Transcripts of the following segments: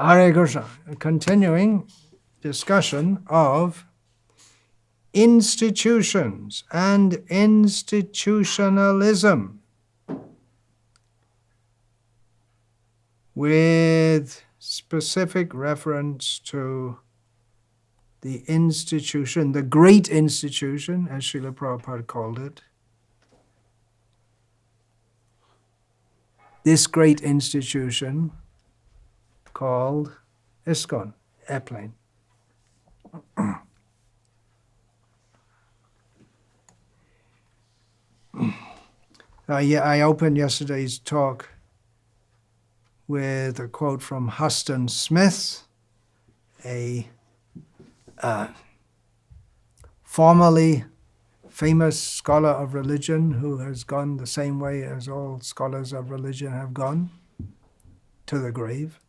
Hare Krishna. A continuing discussion of institutions and institutionalism with specific reference to the institution, the great institution, as Srila Prabhupada called it. This great institution called ISKCON, airplane. I opened yesterday's talk with a quote from Huston Smith, a formerly famous scholar of religion who has gone the same way as all scholars of religion have gone, to the grave.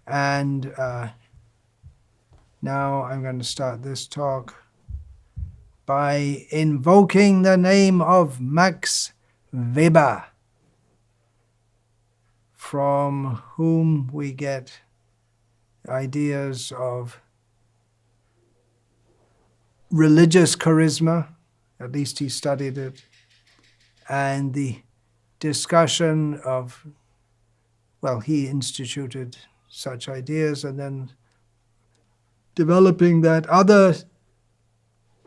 And now I'm going to start this talk by invoking the name of Max Weber, from whom we get ideas of religious charisma, at least he studied it, and the discussion of, well, he instituted such ideas, and then developing that other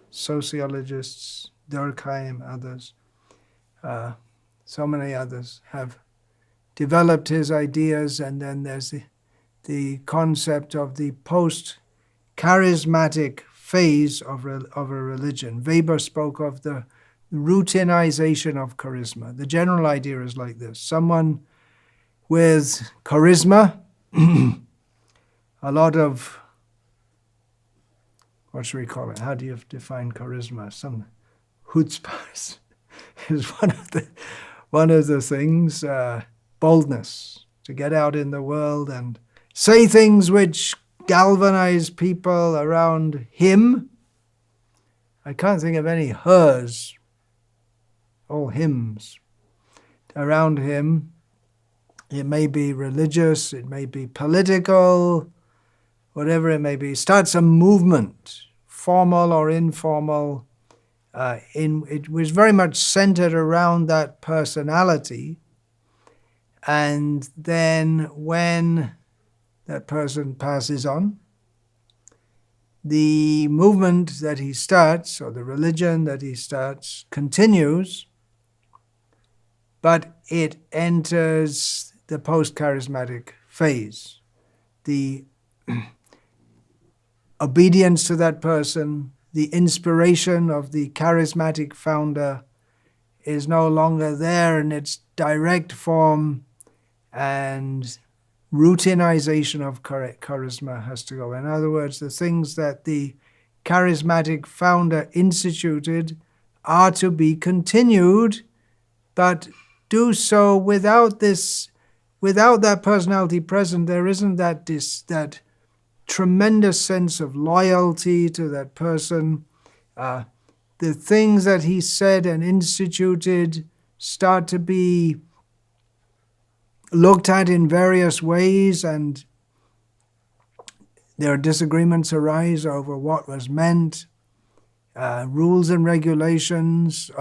sociologists, Durkheim, others, so many others have developed his ideas, and then there's the concept of the post-charismatic phase of a religion. Weber spoke of the routinization of charisma. The general idea is like this. Someone with charisma, a lot of, what should we call it? How do you define charisma? Some chutzpah is one of the things. Boldness, to get out in the world and say things which galvanize people around him. I can't think of any hers, all hymns around him. It may be religious, it may be political, whatever it may be. Starts a movement, formal or informal. It was very much centered around that personality. And then when that person passes on, the movement that he starts, or the religion that he starts, continues, but it enters the post-charismatic phase. The obedience to that person, the inspiration of the charismatic founder is no longer there in its direct form, and routinization of charisma has to go. In other words, the things that the charismatic founder instituted are to be continued, but do so without that personality present. There isn't that tremendous sense of loyalty to that person. The things that he said and instituted start to be looked at in various ways, and there are disagreements arise over what was meant, rules and regulations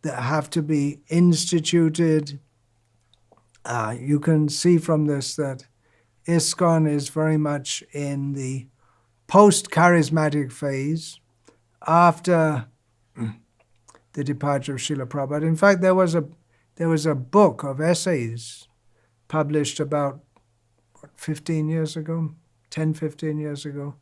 that have to be instituted. You can see from this that ISKCON is very much in the post-charismatic phase after the departure of Srila Prabhupada. In fact, there was a book of essays published about 15 years ago, 10, 15 years ago.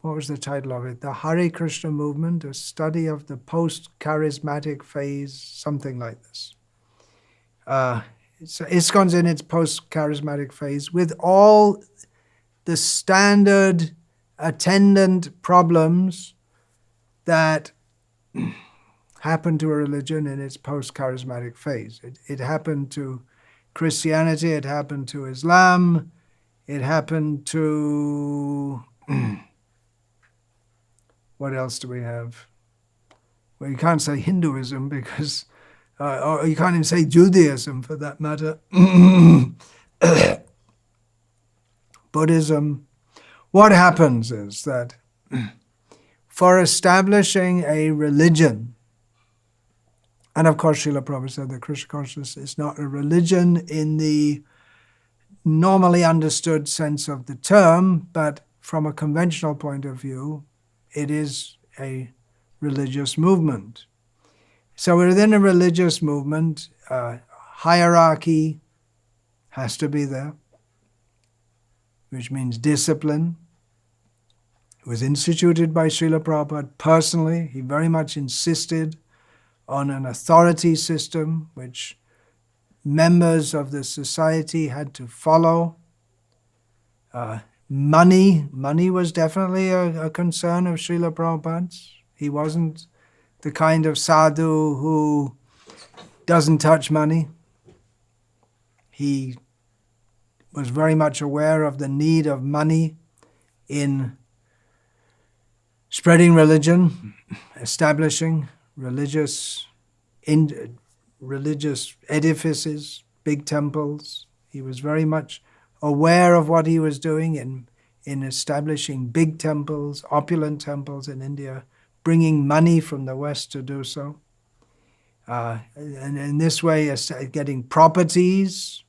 What was the title of it? The Hare Krishna Movement, a study of the post-charismatic phase, something like this. So ISKCON's in its post-charismatic phase with all the standard attendant problems that happened to a religion in its post-charismatic phase. It happened to Christianity, it happened to Islam, it happened to... what else do we have? Well, you can't say Hinduism because or you can't even say Judaism for that matter, Buddhism. What happens is that for establishing a religion, and of course Srila Prabhupada said that Krishna consciousness is not a religion in the normally understood sense of the term, but from a conventional point of view, it is a religious movement. So within a religious movement, hierarchy has to be there, which means discipline. It was instituted by Srila Prabhupada personally. He very much insisted on an authority system which members of the society had to follow. Money was definitely a concern of Srila Prabhupada's. He wasn't the kind of sadhu who doesn't touch money. He was very much aware of the need of money in spreading religion, establishing religious edifices, big temples. He was very much aware of what he was doing in establishing big temples, opulent temples in India, bringing money from the West to do so. And in this way, getting properties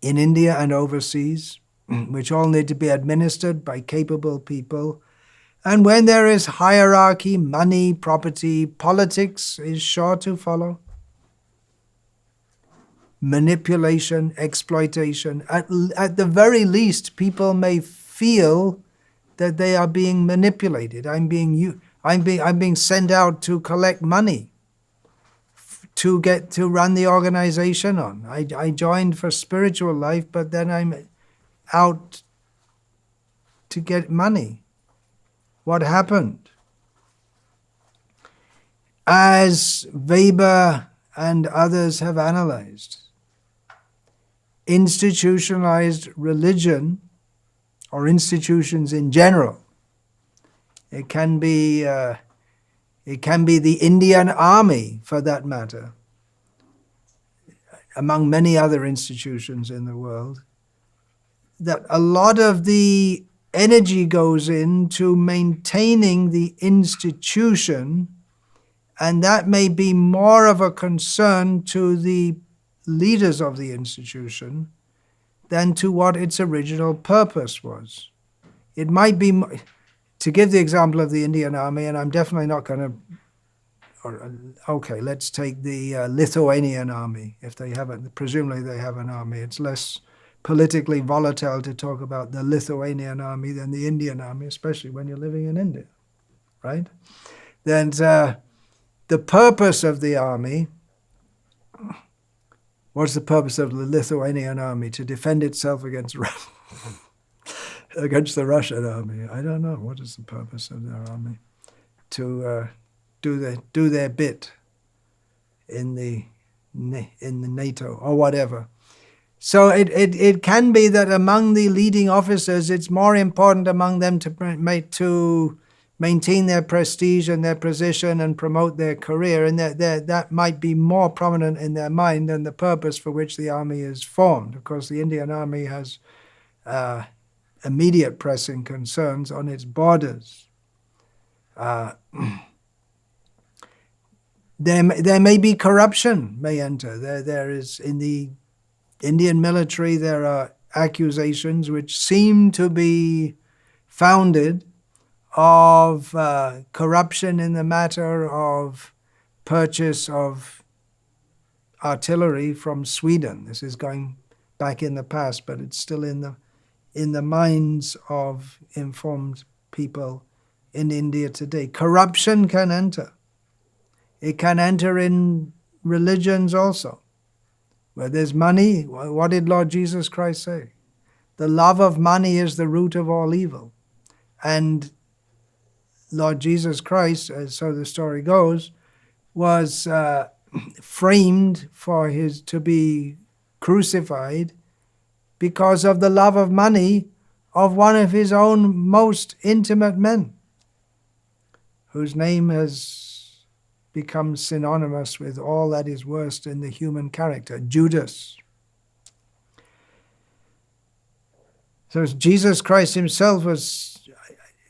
in India and overseas, which all need to be administered by capable people. And when there is hierarchy, money, property, politics is sure to follow. Manipulation, exploitation. At the very least, people may feel that they are being manipulated. I'm being sent out to collect money to run the organization on. I joined for spiritual life, but then I'm out to get money. What happened? As Weber and others have analyzed, institutionalized religion, or institutions in general, it can be the Indian Army, for that matter, among many other institutions in the world, that a lot of the energy goes into maintaining the institution, and that may be more of a concern to the leaders of the institution than to what its original purpose was. It might be, to give the example of the Indian Army, and I'm definitely not going to, okay, let's take the Lithuanian Army, if they have it, presumably they have an army. It's less politically volatile to talk about the Lithuanian Army than the Indian Army, especially when you're living in India, right? Then the purpose of the army, what's the purpose of the Lithuanian Army? To defend itself against against the Russian army. I don't know. What is the purpose of their army? To do their bit in the NATO or whatever. So it can be that among the leading officers, it's more important among them to maintain their prestige and their position and promote their career, and that might be more prominent in their mind than the purpose for which the army is formed. Of course, the Indian Army has immediate pressing concerns on its borders. There may be corruption may enter. There is, in the Indian military, there are accusations which seem to be founded of corruption in the matter of purchase of artillery from Sweden. This is going back in the past, but it's still in the minds of informed people in India today. Corruption can enter. It can enter in religions also. Where there's money, what did Lord Jesus Christ say? The love of money is the root of all evil. And Lord Jesus Christ, so the story goes, was framed to be crucified because of the love of money of one of his own most intimate men, whose name has becomes synonymous with all that is worst in the human character. Judas. So Jesus Christ himself was,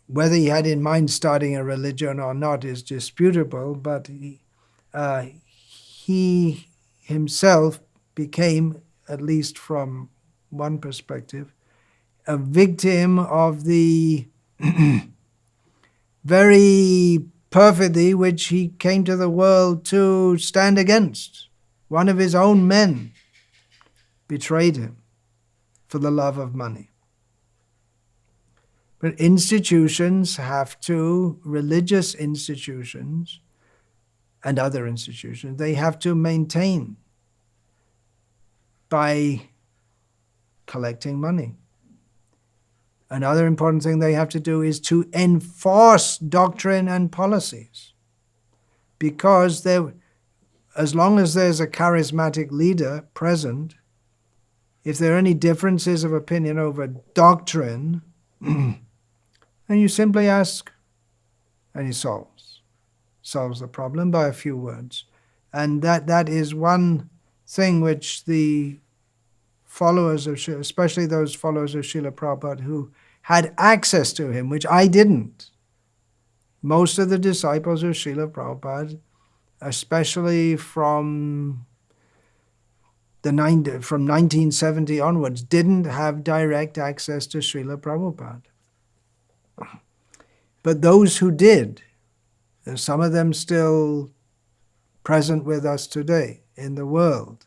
whether he had in mind starting a religion or not is disputable, but he himself became, at least from one perspective, a victim of the very perfidy which he came to the world to stand against. One of his own men betrayed him for the love of money. But institutions have to, religious institutions and other institutions, they have to maintain by collecting money. Another important thing they have to do is to enforce doctrine and policies. Because as long as there's a charismatic leader present, if there are any differences of opinion over doctrine, then you simply ask, and he solves the problem by a few words. And that is one thing which the followers of, especially those followers of Srila Prabhupada who had access to him, which I didn't. Most of the disciples of Srila Prabhupada, especially from 1970 onwards, didn't have direct access to Srila Prabhupada. But those who did, some of them still present with us today in the world,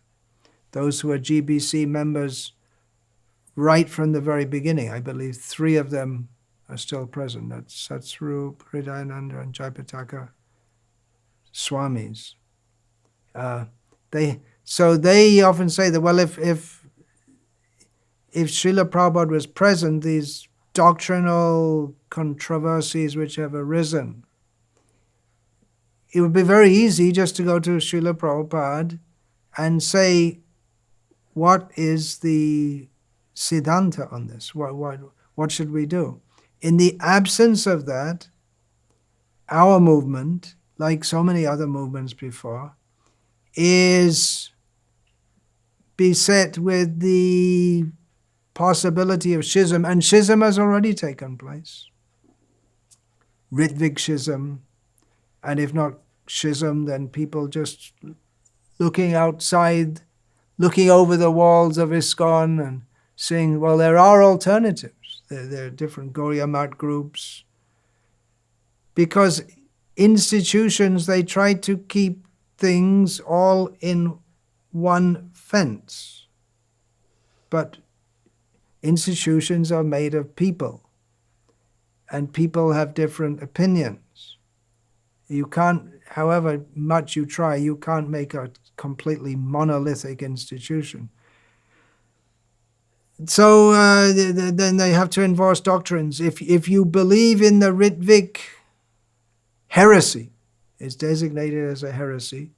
those who are GBC members right from the very beginning. I believe 3 of them are still present. That's Satsrup, Hridayananda, and Jayapataka Swamis. So they often say that, well, if Srila Prabhupada was present, these doctrinal controversies which have arisen, it would be very easy just to go to Srila Prabhupada and say, what is the Siddhanta on this? What should we do? In the absence of that, our movement, like so many other movements before, is beset with the possibility of schism, and schism has already taken place. Ritvik schism, and if not schism, then people just looking outside, looking over the walls of ISKCON and saying, well, there are alternatives. There are different Gauriya Math groups. Because institutions, they try to keep things all in one fence. But institutions are made of people, and people have different opinions. You can't, however much you try, you can't make a completely monolithic institution. So then they have to enforce doctrines. If you believe in the Ritvik heresy, it's designated as a heresy,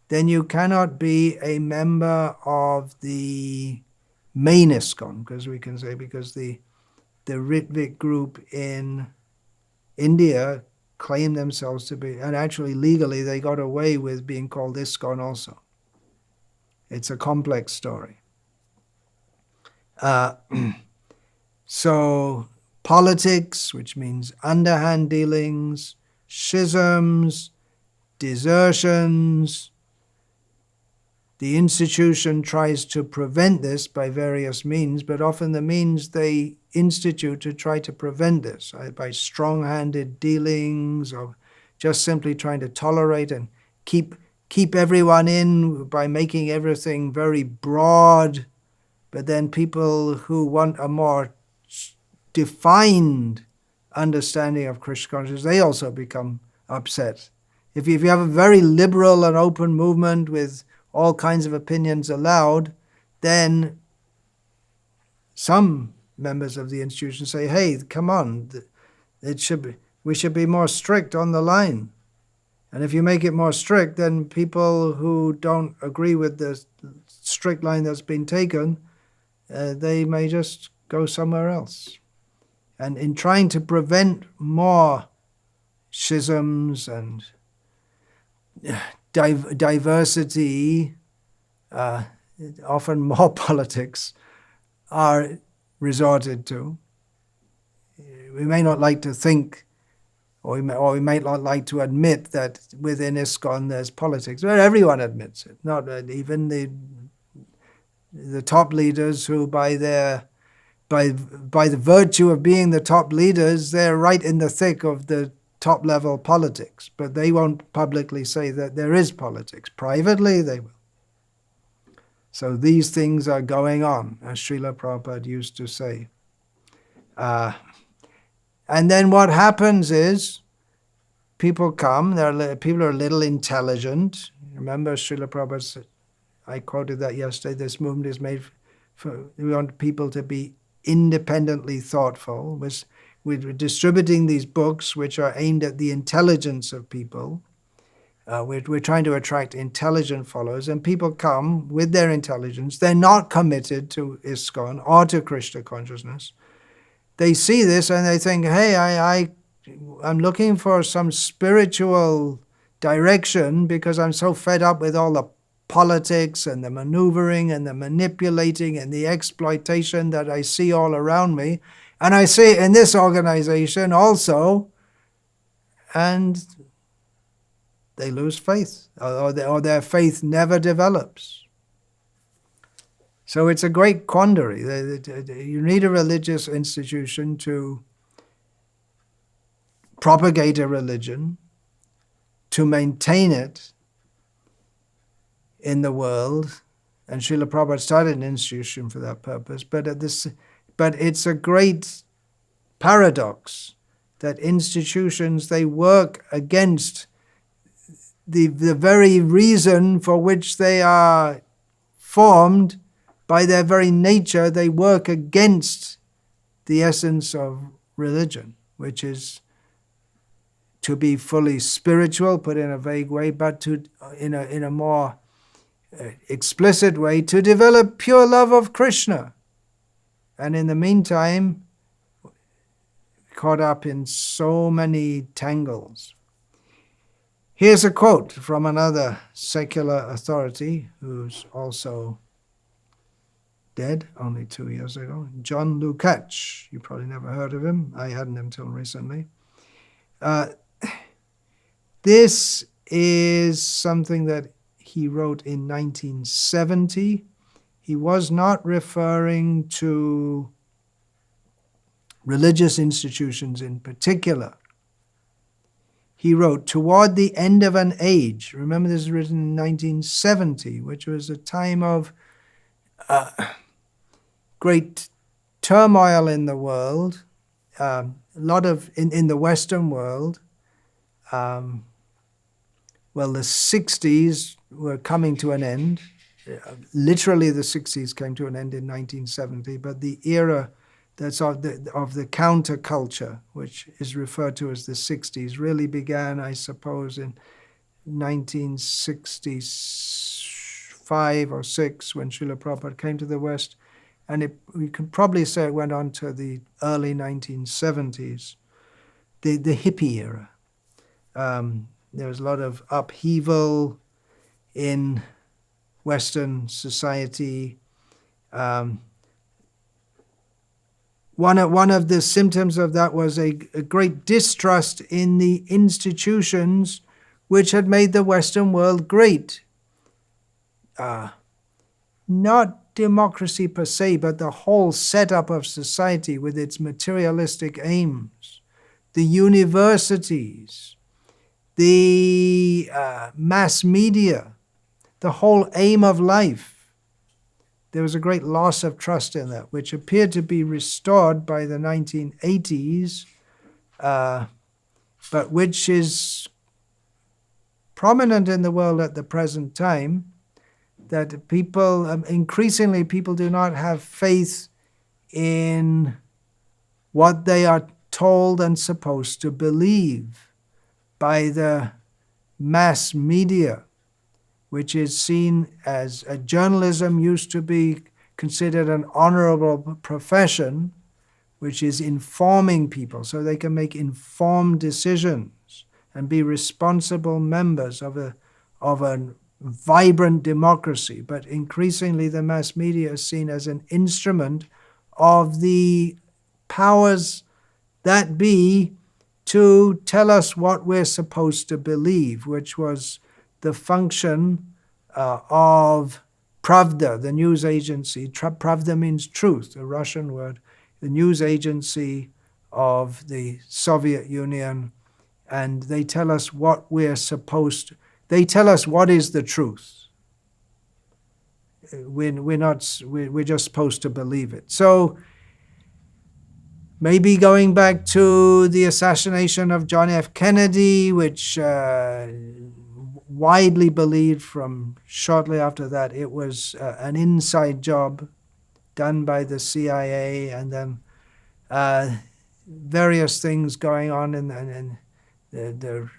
then you cannot be a member of the main ISKCON, because the Ritvik group in India claim themselves to be, and actually legally they got away with being called ISKCON also. It's a complex story. So politics, which means underhand dealings, schisms, desertions. The institution tries to prevent this by various means, but often the means they institute to try to prevent this, by strong-handed dealings or just simply trying to tolerate and keep everyone in by making everything very broad. But then people who want a more defined understanding of Krishna consciousness, they also become upset. If you have a very liberal and open movement with all kinds of opinions allowed, then some members of the institution say, hey, come on, we should be more strict on the line. And if you make it more strict, then people who don't agree with the strict line that's been taken, they may just go somewhere else. And in trying to prevent more schisms and diversity, often more politics, are resorted to. We may not like to think, or we might not like to admit that within ISKCON there's politics. But everyone admits it. Not even the top leaders, who by the virtue of being the top leaders, they're right in the thick of the top level politics. But they won't publicly say that there is politics. Privately, they will. So these things are going on, as Srila Prabhupada used to say. And then what happens is, people come, people are a little intelligent. Remember Srila Prabhupada said, I quoted that yesterday, this movement is made we want people to be independently thoughtful. We're distributing these books which are aimed at the intelligence of people. We're trying to attract intelligent followers, and people come with their intelligence. They're not committed to ISKCON or to Krishna consciousness. They see this and they think, hey, I'm looking for some spiritual direction because I'm so fed up with all the politics and the maneuvering and the manipulating and the exploitation that I see all around me. And I see it in this organization also. And they lose faith, or their faith never develops. So it's a great quandary. You need a religious institution to propagate a religion, to maintain it in the world. And Srila Prabhupada started an institution for that purpose. But it's a great paradox that institutions, they work against the very reason for which they are formed. By their very nature, they work against the essence of religion, which is to be fully spiritual, put in a vague way, but in a more explicit way, to develop pure love of Krishna. And in the meantime, caught up in so many tangles. Here's a quote from another secular authority who's also dead only 2 years ago, John Lucac. You probably never heard of him. I hadn't until recently. This is something that he wrote in 1970. He was not referring to religious institutions in particular. He wrote, toward the end of an age. Remember, this is written in 1970, which was a time of great turmoil in the world, a lot of, in the Western world. Well, the 60s were coming to an end. Literally, the 60s came to an end in 1970, but the era that's of the counterculture, which is referred to as the 60s, really began, I suppose, in 1965 or 6, when Srila Prabhupada came to the West. And we can probably say it went on to the early 1970s, the hippie era. There was a lot of upheaval in Western society. One of the symptoms of that was a great distrust in the institutions which had made the Western world great. Not democracy per se, but the whole setup of society with its materialistic aims, the universities, the mass media, the whole aim of life. There was a great loss of trust in that, which appeared to be restored by the 1980s, but which is prominent in the world at the present time, that people, increasingly people do not have faith in what they are told and supposed to believe by the mass media, which is seen as journalism used to be considered an honorable profession, which is informing people so they can make informed decisions and be responsible members of of a vibrant democracy, but increasingly the mass media is seen as an instrument of the powers that be to tell us what we're supposed to believe, which was the function of Pravda, the news agency. Pravda means truth, a Russian word, the news agency of the Soviet Union, and they tell us what we're supposed to. They tell us what is the truth. We're just supposed to believe it. So maybe going back to the assassination of John F. Kennedy, which widely believed from shortly after that it was an inside job done by the CIA, and then various things going on in the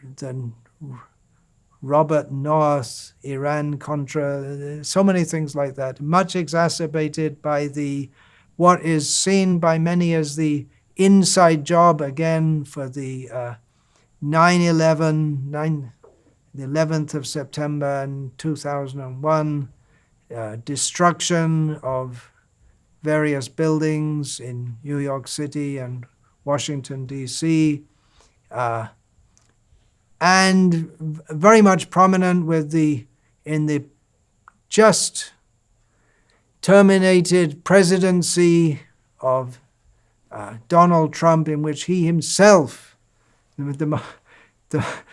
Robert North, Iran-Contra, so many things like that, much exacerbated by what is seen by many as the inside job again for the 9/11, the 11th of September in 2001, destruction of various buildings in New York City and Washington, D.C., and very much prominent in the just terminated presidency of Donald Trump, in which he himself,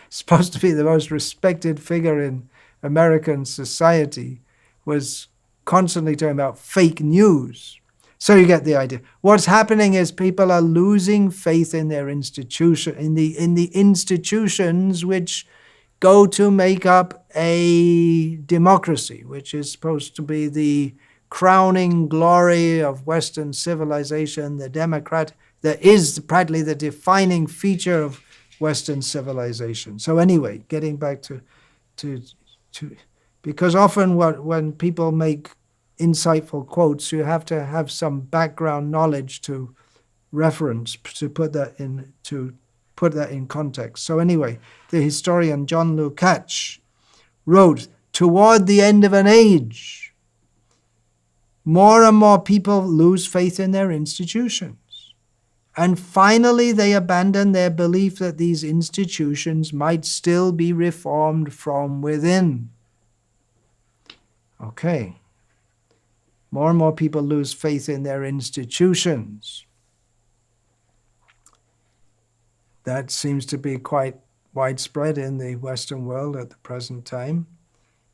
supposed to be the most respected figure in American society, was constantly talking about fake news. So you get the idea. What's happening is people are losing faith in their institution, in the institutions which go to make up a democracy, which is supposed to be the crowning glory of Western civilization, the democrat, that is practically the defining feature of Western civilization. So anyway, getting back to because often when people make insightful quotes, you have to have some background knowledge to reference to put that in context. So anyway, the historian John Lucac wrote, "Toward the end of an age, more and more people lose faith in their institutions. And finally, they abandon their belief that these institutions might still be reformed from within." Okay. More and more people lose faith in their institutions. That seems to be quite widespread in the Western world at the present time.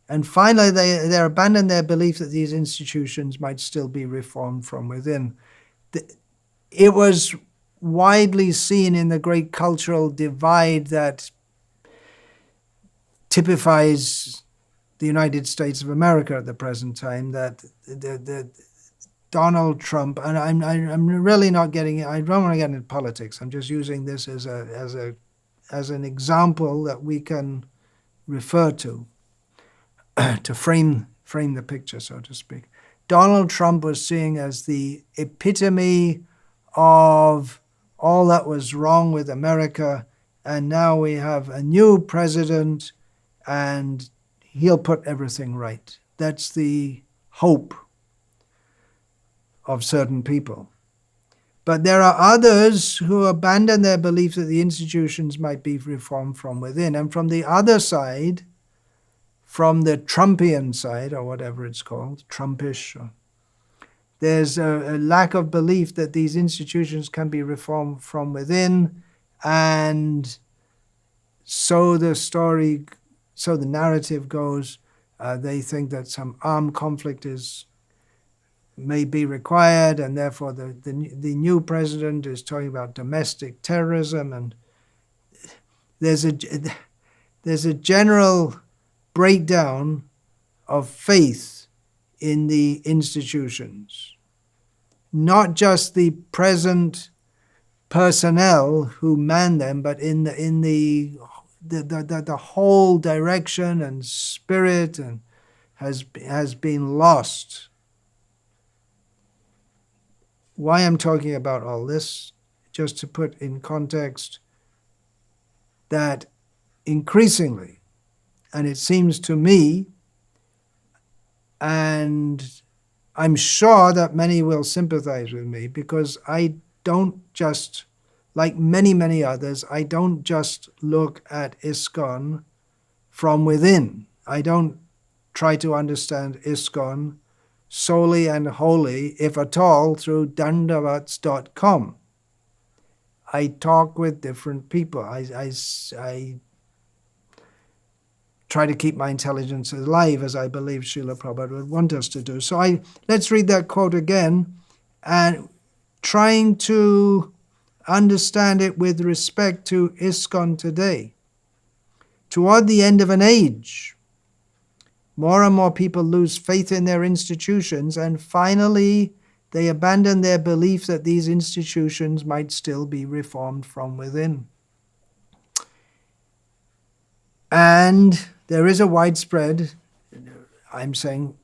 And finally, they abandon their belief that these institutions might still be reformed from within. It was widely seen in the great cultural divide that typifies the United States of America at the present time, that the Donald Trump, and I'm really not getting, I don't want to get into politics. I'm just using this as an example that we can refer to frame the picture, so to speak. Donald Trump was seen as the epitome of all that was wrong with America, and now we have a new president, and he'll put everything right. That's the hope of certain people. But there are others who abandon their belief that the institutions might be reformed from within. And from the other side, from the Trumpian side, or whatever it's called, Trumpish, there's a lack of belief that these institutions can be reformed from within. And so the narrative goes, they think that some armed conflict may be required, and therefore the new president is talking about domestic terrorism, and there's a general breakdown of faith in the institutions, not just the present personnel who man them, but in the whole direction and spirit and has been lost. Why I'm talking about all this, just to put in context that increasingly, And it seems to me, and I'm sure that many will sympathize with me, because I don't just, like many, many others, I don't just look at ISKCON from within. I don't try to understand ISKCON solely and wholly, if at all, through dandavats.com. I talk with different people. I try to keep my intelligence alive, as I believe Srila Prabhupada would want us to do. So let's read that quote again, and trying to understand it with respect to ISKCON today. Toward the end of an age, more and more people lose faith in their institutions, and finally they abandon their belief that these institutions might still be reformed from within. And there is a widespread, I'm saying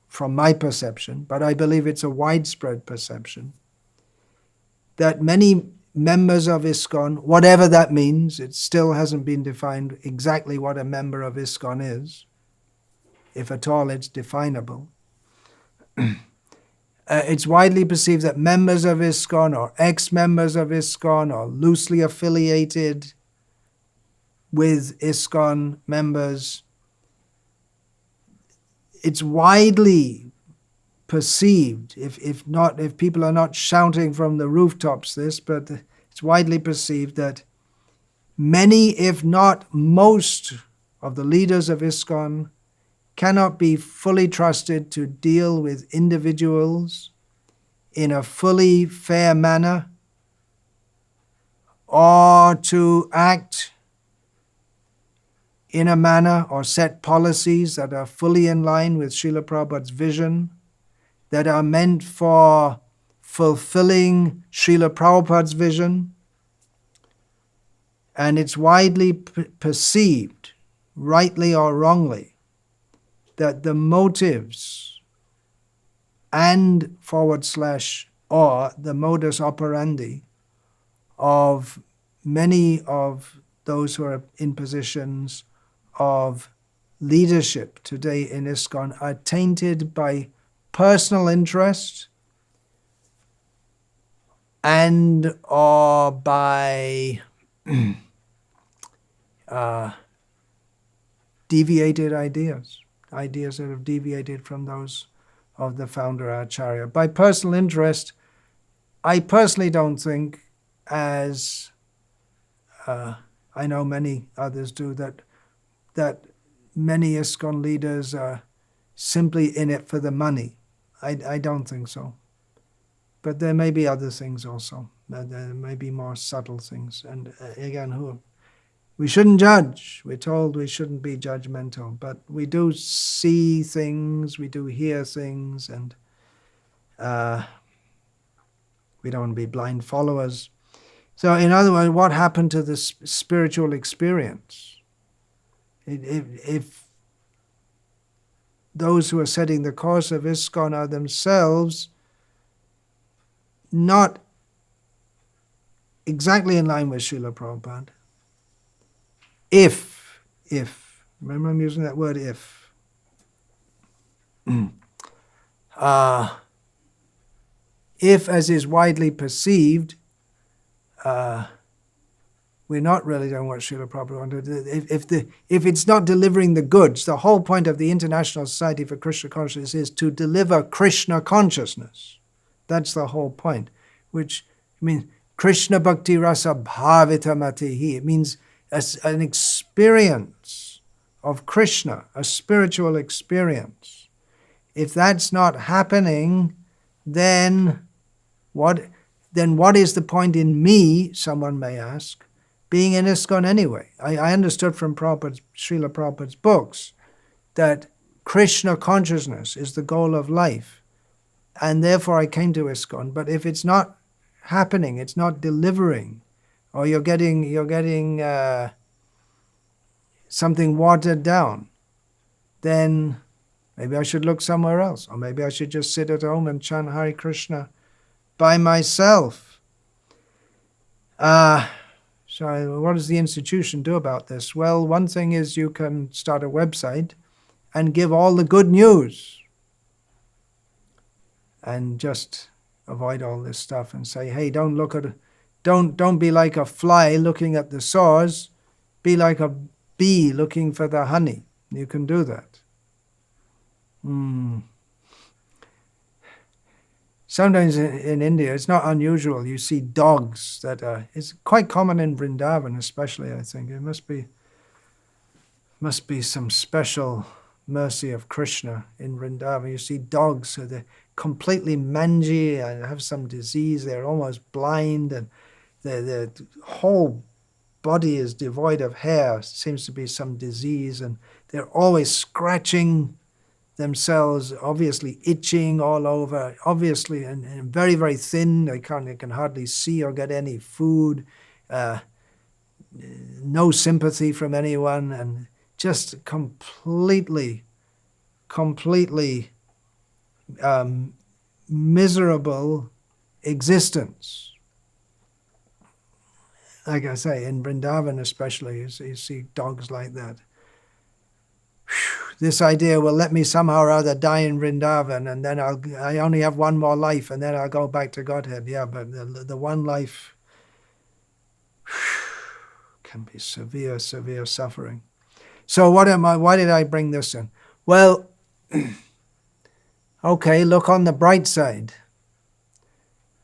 from my perception, but I believe it's a widespread perception, that many members of ISKCON, whatever that means, it still hasn't been defined exactly what a member of ISKCON is, if at all it's definable. It's widely perceived that members of ISKCON, or ex-members of ISKCON, or loosely affiliated with ISKCON members, it's widely perceived, if people are not shouting from the rooftops this, but it's widely perceived that many, if not most, of the leaders of ISKCON cannot be fully trusted to deal with individuals in a fully fair manner, or to act in a manner or set policies that are fully in line with Srila Prabhupada's vision, that are meant for fulfilling Srila Prabhupada's vision. And it's widely perceived, rightly or wrongly, that the motives and / or the modus operandi of many of those who are in positions of leadership today in ISKCON are tainted by personal interest and or by deviated ideas that have deviated from those of the founder Acharya. By personal interest, I personally don't think, as I know many others do, that many ISKCON leaders are simply in it for the money. I don't think so. But there may be other things also. There may be more subtle things. And again, we shouldn't judge. We're told we shouldn't be judgmental. But we do see things, we do hear things, and we don't want to be blind followers. So in other words, what happened to the spiritual experience? If those who are setting the course of ISKCON are themselves not exactly in line with Srila Prabhupada, if, remember I'm using that word if, if, as is widely perceived, we're not really doing what Srila Prabhupada wanted. If it's not delivering the goods, the whole point of the International Society for Krishna Consciousness is to deliver Krishna consciousness. That's the whole point, which means Krishna Bhakti Rasa Bhavita Matihi. It means an experience of Krishna, a spiritual experience. If that's not happening, then what is the point in me, someone may ask, being in ISKCON anyway? I understood from Srila Prabhupada's books that Krishna consciousness is the goal of life, and therefore I came to ISKCON. But if it's not happening, it's not delivering, or you're getting something watered down, then maybe I should look somewhere else, or maybe I should just sit at home and chant Hare Krishna by myself. So what does the institution do about this? Well, one thing is you can start a website and give all the good news and just avoid all this stuff and say, hey, don't be like a fly looking at the sores, be like a bee looking for the honey. You can do that. Sometimes in India, it's not unusual. You see dogs it's quite common in Vrindavan especially, I think. It must be some special mercy of Krishna in Vrindavan. You see dogs, so they're completely mangy and have some disease. They're almost blind, and their whole body is devoid of hair. Seems to be some disease, and they're always scratching themselves, obviously itching all over, obviously, and very, very thin. They can hardly see or get any food. No sympathy from anyone, and just completely miserable existence. Like I say, in Vrindavan especially, you see dogs like that. This idea, well, let me somehow or other die in Vrindavan, and then I only have one more life, and then I'll go back to Godhead. Yeah, but the one life can be severe, severe suffering. So why did I bring this in? Well, okay, look on the bright side.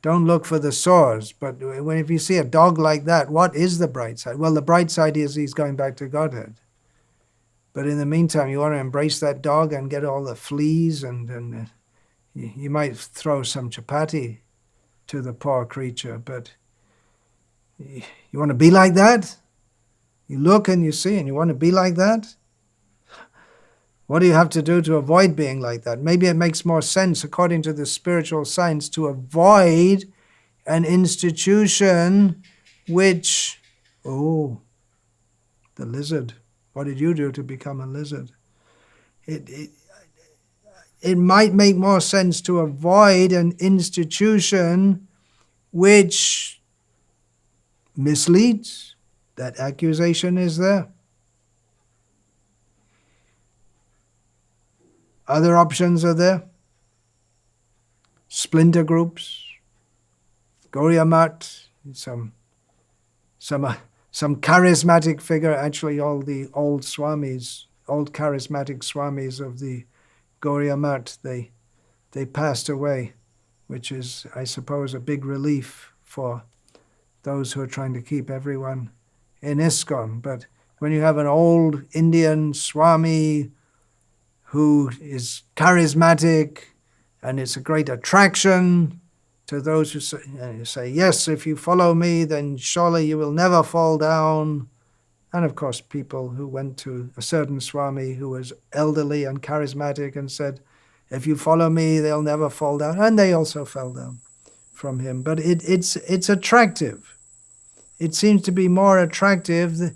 Don't look for the sores. But if you see a dog like that, what is the bright side? Well, the bright side is he's going back to Godhead. But in the meantime, you want to embrace that dog and get all the fleas, and you might throw some chapati to the poor creature. But you want to be like that? You look and you see, and you want to be like that? What do you have to do to avoid being like that? Maybe it makes more sense, according to the spiritual science, to avoid an institution which, the lizard. What did you do to become a lizard? It might make more sense to avoid an institution which misleads. That accusation is there. Other options are there. Splinter groups, Gauriya Math, some charismatic figure. Actually, all the old charismatic swamis of the Gauriya Math, they passed away, which is, I suppose, a big relief for those who are trying to keep everyone in ISKCON. But when you have an old Indian Swami who is charismatic, and it's a great attraction to those who say, yes, if you follow me, then surely you will never fall down. And of course, people who went to a certain Swami who was elderly and charismatic and said, if you follow me, they'll never fall down. And they also fell down from him. But it's attractive. It seems to be more attractive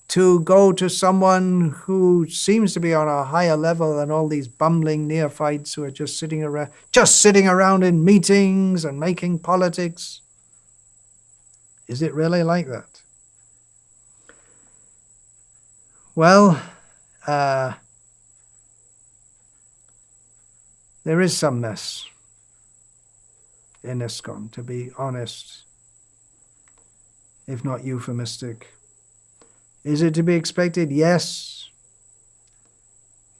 to go to someone who seems to be on a higher level than all these bumbling neophytes who are just sitting around in meetings and making politics. Is it really like that? Well, there is some mess in ISKCON, to be honest, if not euphemistic. Is it to be expected? Yes.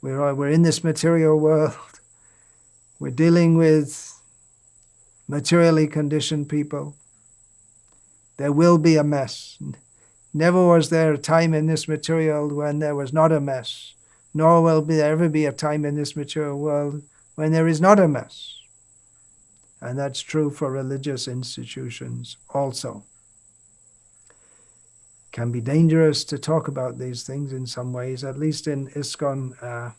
We're in this material world. We're dealing with materially conditioned people. There will be a mess. Never was there a time in this material when there was not a mess, nor will there ever be a time in this material world when there is not a mess. And that's true for religious institutions also. Can be dangerous to talk about these things in some ways. At least in ISKCON,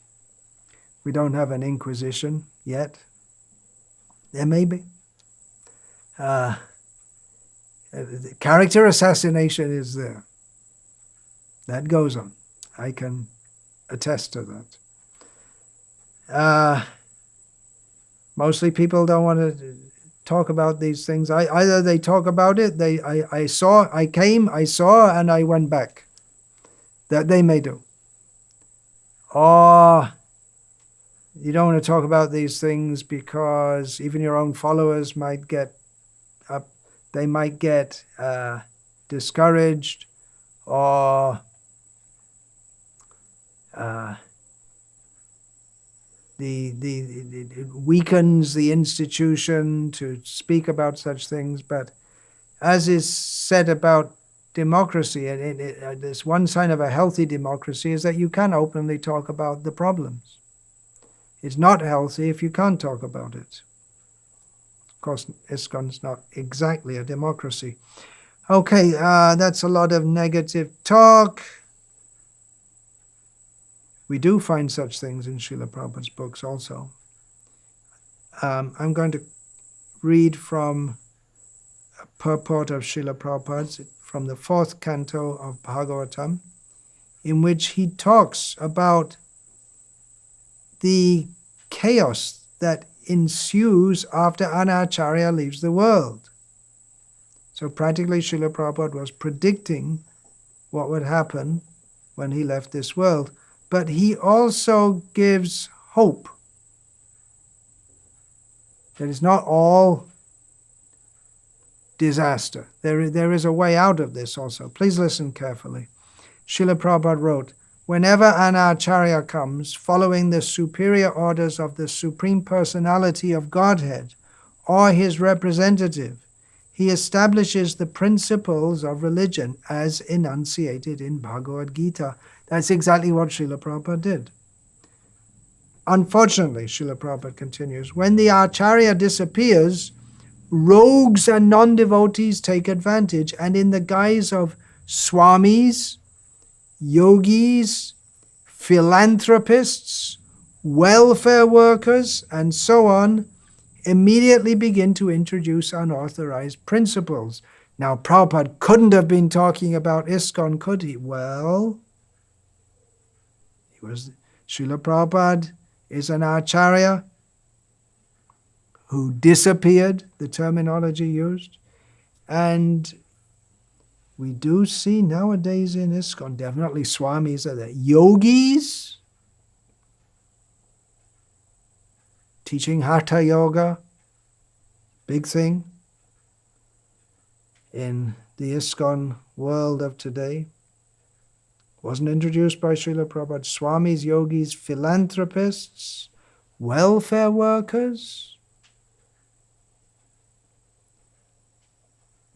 we don't have an inquisition yet. There may be. Character assassination is there. That goes on. I can attest to that. Mostly people don't want to talk about these things. Either they talk about it, I came, I saw, and I went back. That they may do. Or you don't want to talk about these things because even your own followers might get up, they might get discouraged, or it weakens the institution to speak about such things. But as is said about democracy, and this one sign of a healthy democracy is that you can openly talk about the problems. It's not healthy if you can't talk about it. Of course, ISKCON's not exactly a democracy. Okay, that's a lot of negative talk. We do find such things in Srila Prabhupada's books also. I'm going to read from a purport of Srila Prabhupada's from the 4th canto of Bhagavatam, in which he talks about the chaos that ensues after an acharya leaves the world. So practically Srila Prabhupada was predicting what would happen when he left this world. But he also gives hope that it's not all disaster. There is a way out of this also. Please listen carefully. Srila Prabhupada wrote, "Whenever an acharya comes, following the superior orders of the Supreme Personality of Godhead or his representative, he establishes the principles of religion as enunciated in Bhagavad Gita." That's exactly what Srila Prabhupada did. Unfortunately, Srila Prabhupada continues, when the acharya disappears, rogues and non-devotees take advantage, and in the guise of swamis, yogis, philanthropists, welfare workers, and so on, immediately begin to introduce unauthorized principles. Now, Prabhupada couldn't have been talking about ISKCON, could he? Well, Srila Prabhupada is an acharya who disappeared, the terminology used, and we do see nowadays in ISKCON, definitely swamis are there, yogis, teaching hatha yoga, big thing in the ISKCON world of today. Wasn't introduced by Srila Prabhupada. Swamis, yogis, philanthropists, welfare workers.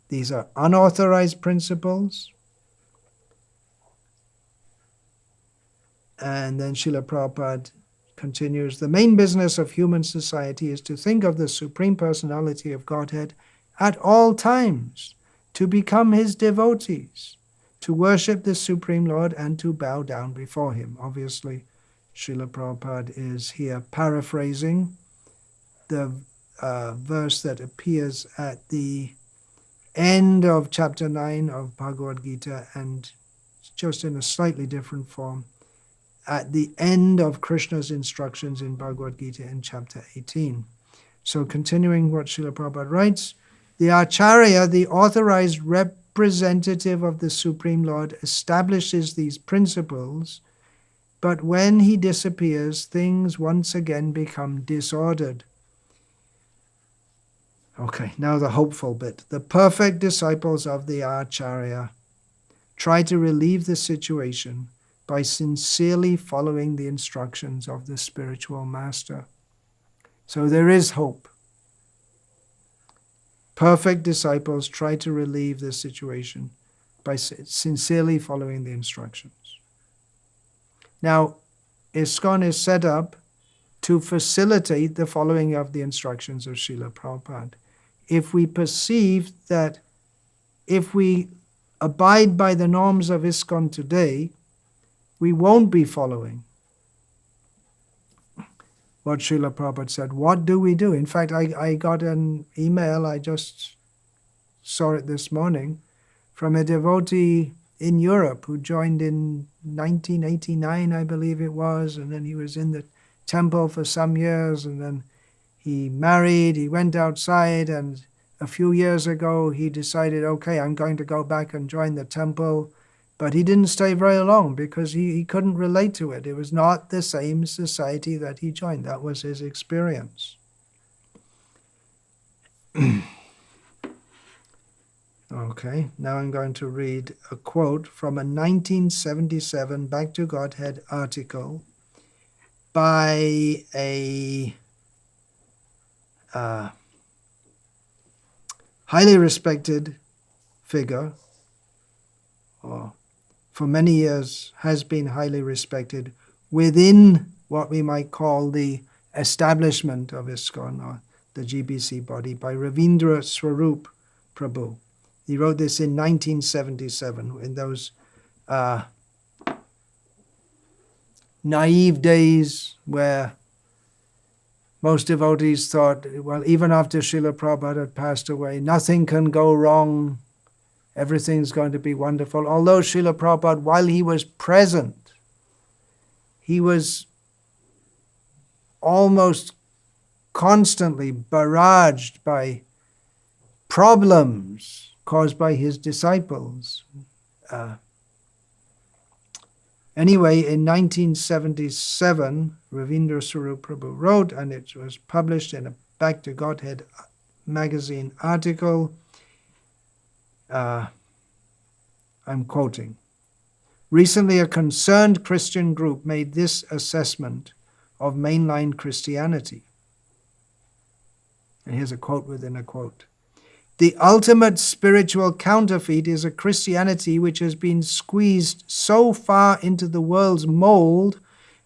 These are unauthorized principles. And then Srila Prabhupada continues, the main business of human society is to think of the Supreme Personality of Godhead at all times, to become his devotees, to worship the Supreme Lord and to bow down before him. Obviously, Srila Prabhupada is here paraphrasing the verse that appears at the end of chapter 9 of Bhagavad Gita, and just in a slightly different form, at the end of Krishna's instructions in Bhagavad Gita in chapter 18. So continuing what Srila Prabhupada writes, the Acharya, the authorized representative of the Supreme Lord, establishes these principles, but when he disappears, things once again become disordered. Okay, now the hopeful bit. The perfect disciples of the Acharya try to relieve the situation by sincerely following the instructions of the spiritual master. So there is hope. Perfect disciples try to relieve the situation by sincerely following the instructions. Now, ISKCON is set up to facilitate the following of the instructions of Srila Prabhupada. If we perceive that if we abide by the norms of ISKCON today, we won't be following what Srila Prabhupada said. What do we do? In fact, I got an email, I just saw it this morning, from a devotee in Europe who joined in 1989, I believe it was, and then he was in the temple for some years, and then He married, he went outside, and a few years ago he decided, okay, I'm going to go back and join the temple. But he didn't stay very long because he couldn't relate to it. It was not the same society that he joined. That was his experience. Okay, now I'm going to read a quote from a 1977 Back to Godhead article by a highly respected figure, or for many years has been highly respected within what we might call the establishment of ISKCON, or the GBC body, by Ravindra Swarup Prabhu. He wrote this in 1977, in those naive days where most devotees thought, well, even after Srila Prabhupada had passed away, nothing can go wrong, everything's going to be wonderful. Although Srila Prabhupada, while he was present, he was almost constantly barraged by problems caused by his disciples. Anyway, in 1977, Ravindra Swarup Prabhu wrote, and it was published in a Back to Godhead magazine article, I'm quoting, "Recently, a concerned Christian group made this assessment of mainline Christianity." And here's a quote within a quote. "The ultimate spiritual counterfeit is a Christianity which has been squeezed so far into the world's mold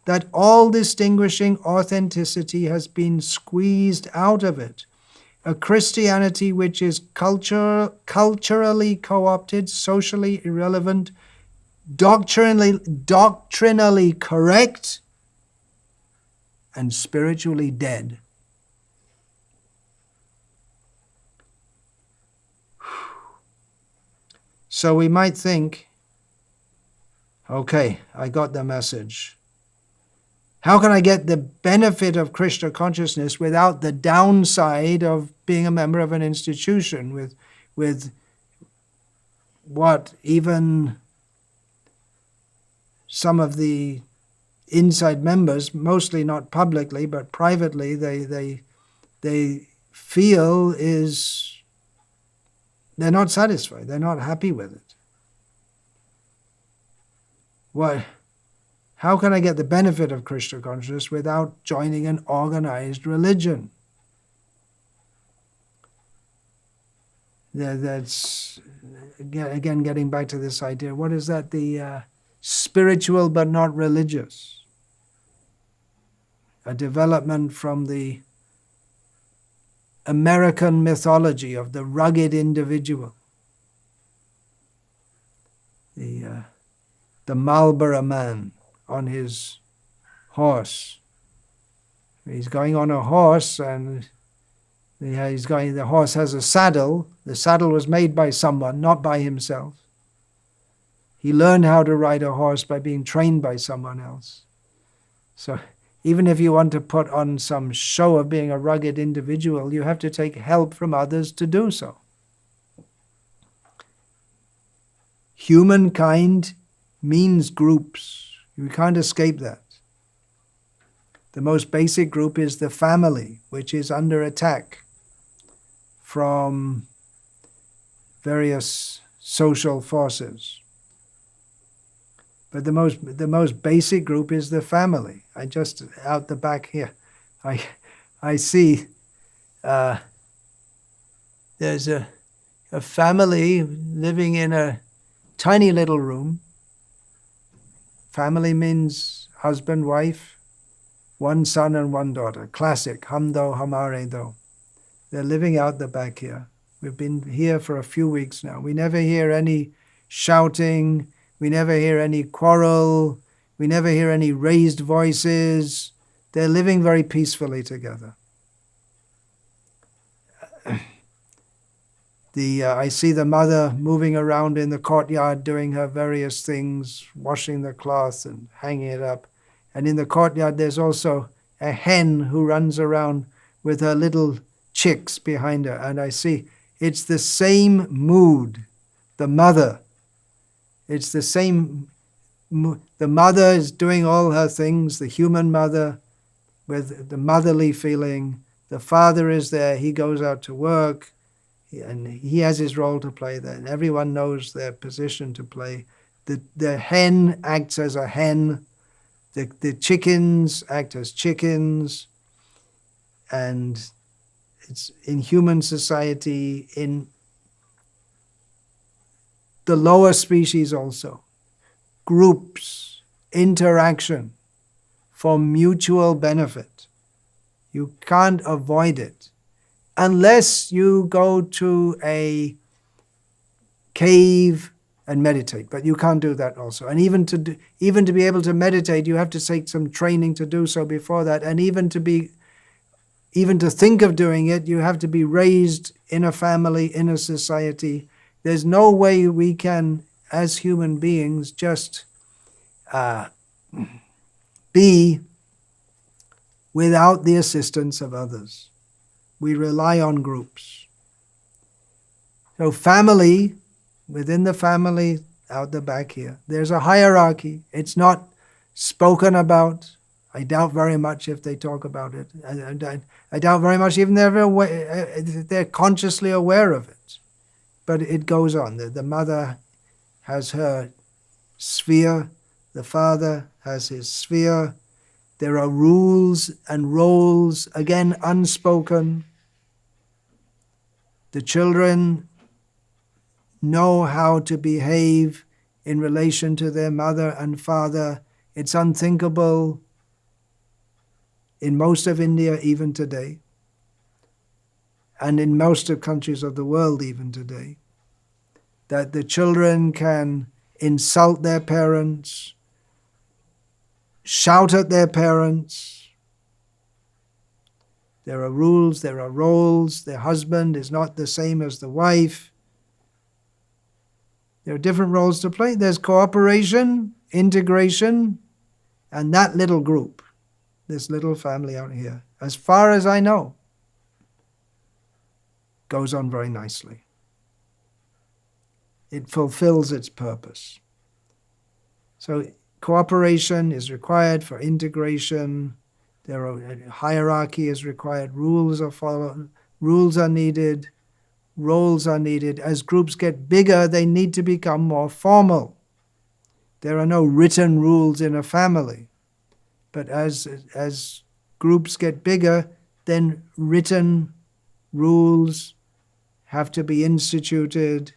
that all distinguishing authenticity has been squeezed out of it. A Christianity which is culturally co-opted, socially irrelevant, doctrinally correct, and spiritually dead." So we might think, okay, I got the message. How can I get the benefit of Krishna consciousness without the downside of being a member of an institution with what even some of the inside members, mostly not publicly but privately, they feel is they're not satisfied, they're not happy with it. Why? How can I get the benefit of Krishna consciousness without joining an organized religion? That's, again, getting back to this idea. What is that? The spiritual but not religious. A development from the American mythology of the rugged individual. The Marlborough man on his horse. He's going on a horse, and the horse has a saddle. The saddle was made by someone, not by himself. He learned how to ride a horse by being trained by someone else. So even if you want to put on some show of being a rugged individual, you have to take help from others to do so. Humankind means groups. You can't escape that. The most basic group is the family, which is under attack from various social forces. But the most basic group is the family. I just, out the back here, I see there's a family living in a tiny little room. Family means husband, wife, one son and one daughter. Classic, hum do, hamare do. They're living out the back here. We've been here for a few weeks now. We never hear any shouting. We never hear any quarrel. We never hear any raised voices. They're living very peacefully together. I see the mother moving around in the courtyard doing her various things, washing the cloth and hanging it up. And in the courtyard there's also a hen who runs around with her little chicks behind her, and I see it's the same mood, the mother. It's the same, the mother is doing all her things, the human mother, with the motherly feeling. The father is there, he goes out to work, and he has his role to play there, and everyone knows their position to play. The hen acts as a hen, the chickens act as chickens, and it's in human society, in the lower species also. Groups, interaction for mutual benefit. You can't avoid it unless you go to a cave and meditate, but you can't do that also. And even to be able to meditate, you have to take some training to do so before that. And even to think of doing it, you have to be raised in a family, in a society. There's no way we can, as human beings, just be without the assistance of others. We rely on groups. So family, within the family, out the back here, there's a hierarchy. It's not spoken about. I doubt very much if they talk about it. I doubt very much even they're consciously aware of it. But it goes on. The mother has her sphere. The father has his sphere. There are rules and roles, again, unspoken. The children know how to behave in relation to their mother and father. It's unthinkable in most of India even today, and in most of countries of the world even today, that the children can insult their parents, shout at their parents. There are rules, there are roles. Their husband is not the same as the wife. There are different roles to play. There's cooperation, integration, and that little group, this little family out here, as far as I know, goes on very nicely. It fulfills its purpose. So cooperation is required for integration. Hierarchy is required. Rules are followed. Rules are needed. Roles are needed. As groups get bigger, they need to become more formal. There are no written rules in a family. But as groups get bigger, then written rules have to be instituted.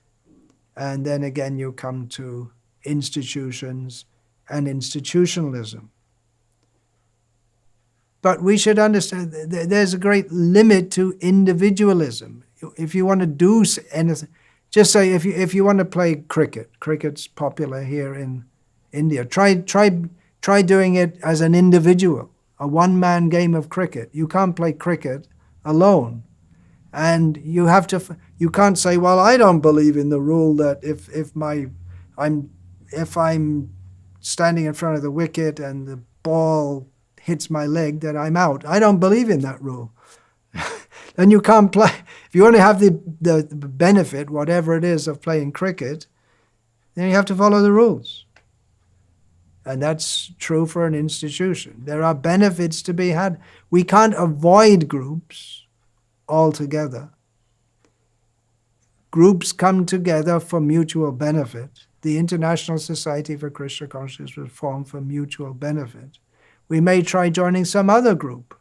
And then again, you come to institutions and institutionalism. But we should understand that there's a great limit to individualism. If you want to do anything, just say if you want to play cricket, cricket's popular here in India, try doing it as an individual, a one-man game of cricket. You can't play cricket alone. And you can't say, well, I don't believe in the rule that if I'm standing in front of the wicket and the ball hits my leg, that I'm out. I don't believe in that rule. Then you can't play. If you want to have the benefit, whatever it is, of playing cricket, then you have to follow the rules. And that's true for an institution. There are benefits to be had. We can't avoid groups altogether. Groups come together for mutual benefit. The International Society for Krishna Consciousness was formed for mutual benefit. We may try joining some other group,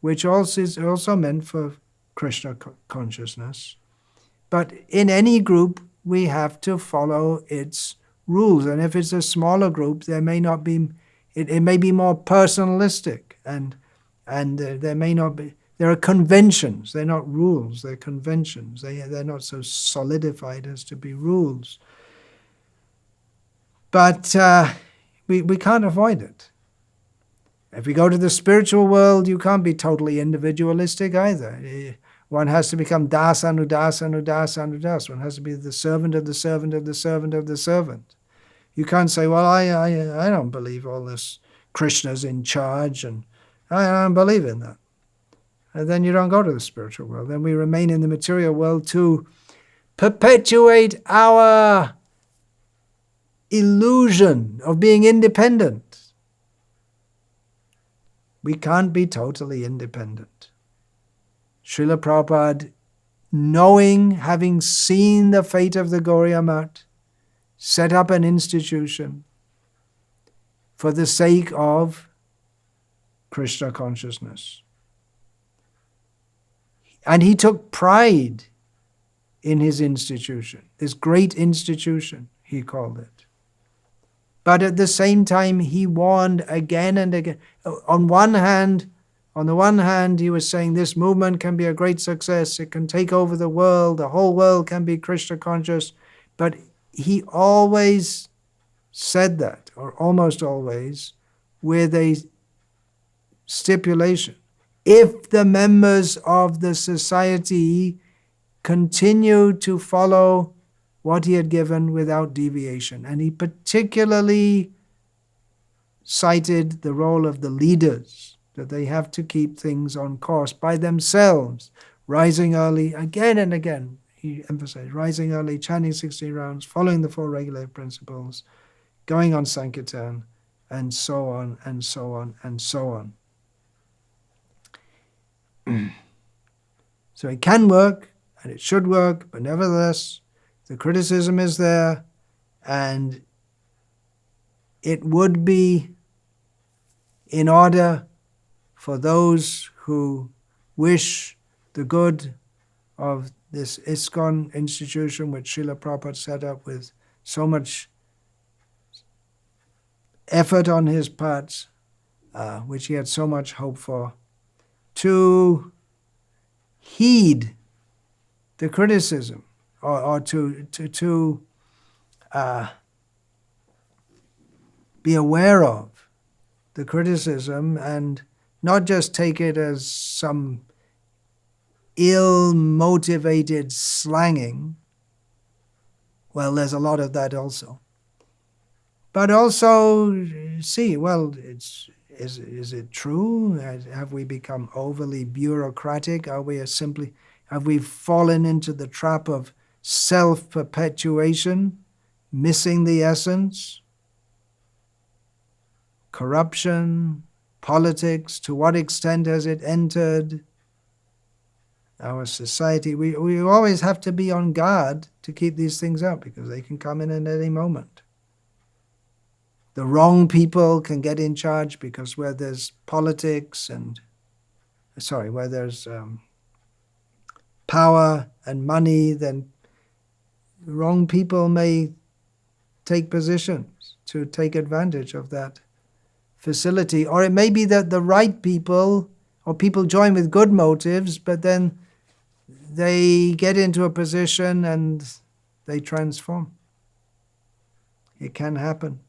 which also is also meant for Krishna consciousness. But in any group, we have to follow its rules. And if it's a smaller group, there may not be, it may be more personalistic, and there may not be, there are conventions. They're not rules, they're conventions. They're not so solidified as to be rules. But we can't avoid it. If we go to the spiritual world, you can't be totally individualistic either. One has to become das anudas anudas anudas. One has to be the servant of the servant of the servant of the servant. You can't say, well, I don't believe all this Krishna's in charge, and I don't believe in that. And then you don't go to the spiritual world. Then we remain in the material world to perpetuate our illusion of being independent. We can't be totally independent. Srila Prabhupada, knowing, having seen the fate of the Gauriya Math, set up an institution for the sake of Krishna consciousness. And he took pride in his institution, this great institution, he called it. But at the same time, he warned again and again. On the one hand, he was saying this movement can be a great success. It can take over the world. The whole world can be Krishna conscious. But he always said that, or almost always, with a stipulation. If the members of the society continue to follow what he had given without deviation. And he particularly cited the role of the leaders, that they have to keep things on course by themselves, rising early, again and again, he emphasized, rising early, chanting 16 rounds, following the 4 regulative principles, going on Sankirtana, and so on, and so on, and so on. So it can work, and it should work, but nevertheless, the criticism is there, and it would be in order for those who wish the good of this ISKCON institution, which Srila Prabhupada set up with so much effort on his part, which he had so much hope for, to heed the criticism, or to be aware of the criticism and not just take it as some ill-motivated slanging. Well, there's a lot of that also. But also see, well, is it true? Have we become overly bureaucratic? Have we fallen into the trap of self-perpetuation, missing the essence? Corruption, politics, to what extent has it entered our society? We always have to be on guard to keep these things out, because they can come in at any moment. The wrong people can get in charge, because where there's politics where there's power and money, then wrong people may take positions to take advantage of that facility. Or it may be that the right people, or people join with good motives, but then they get into a position and they transform. It can happen.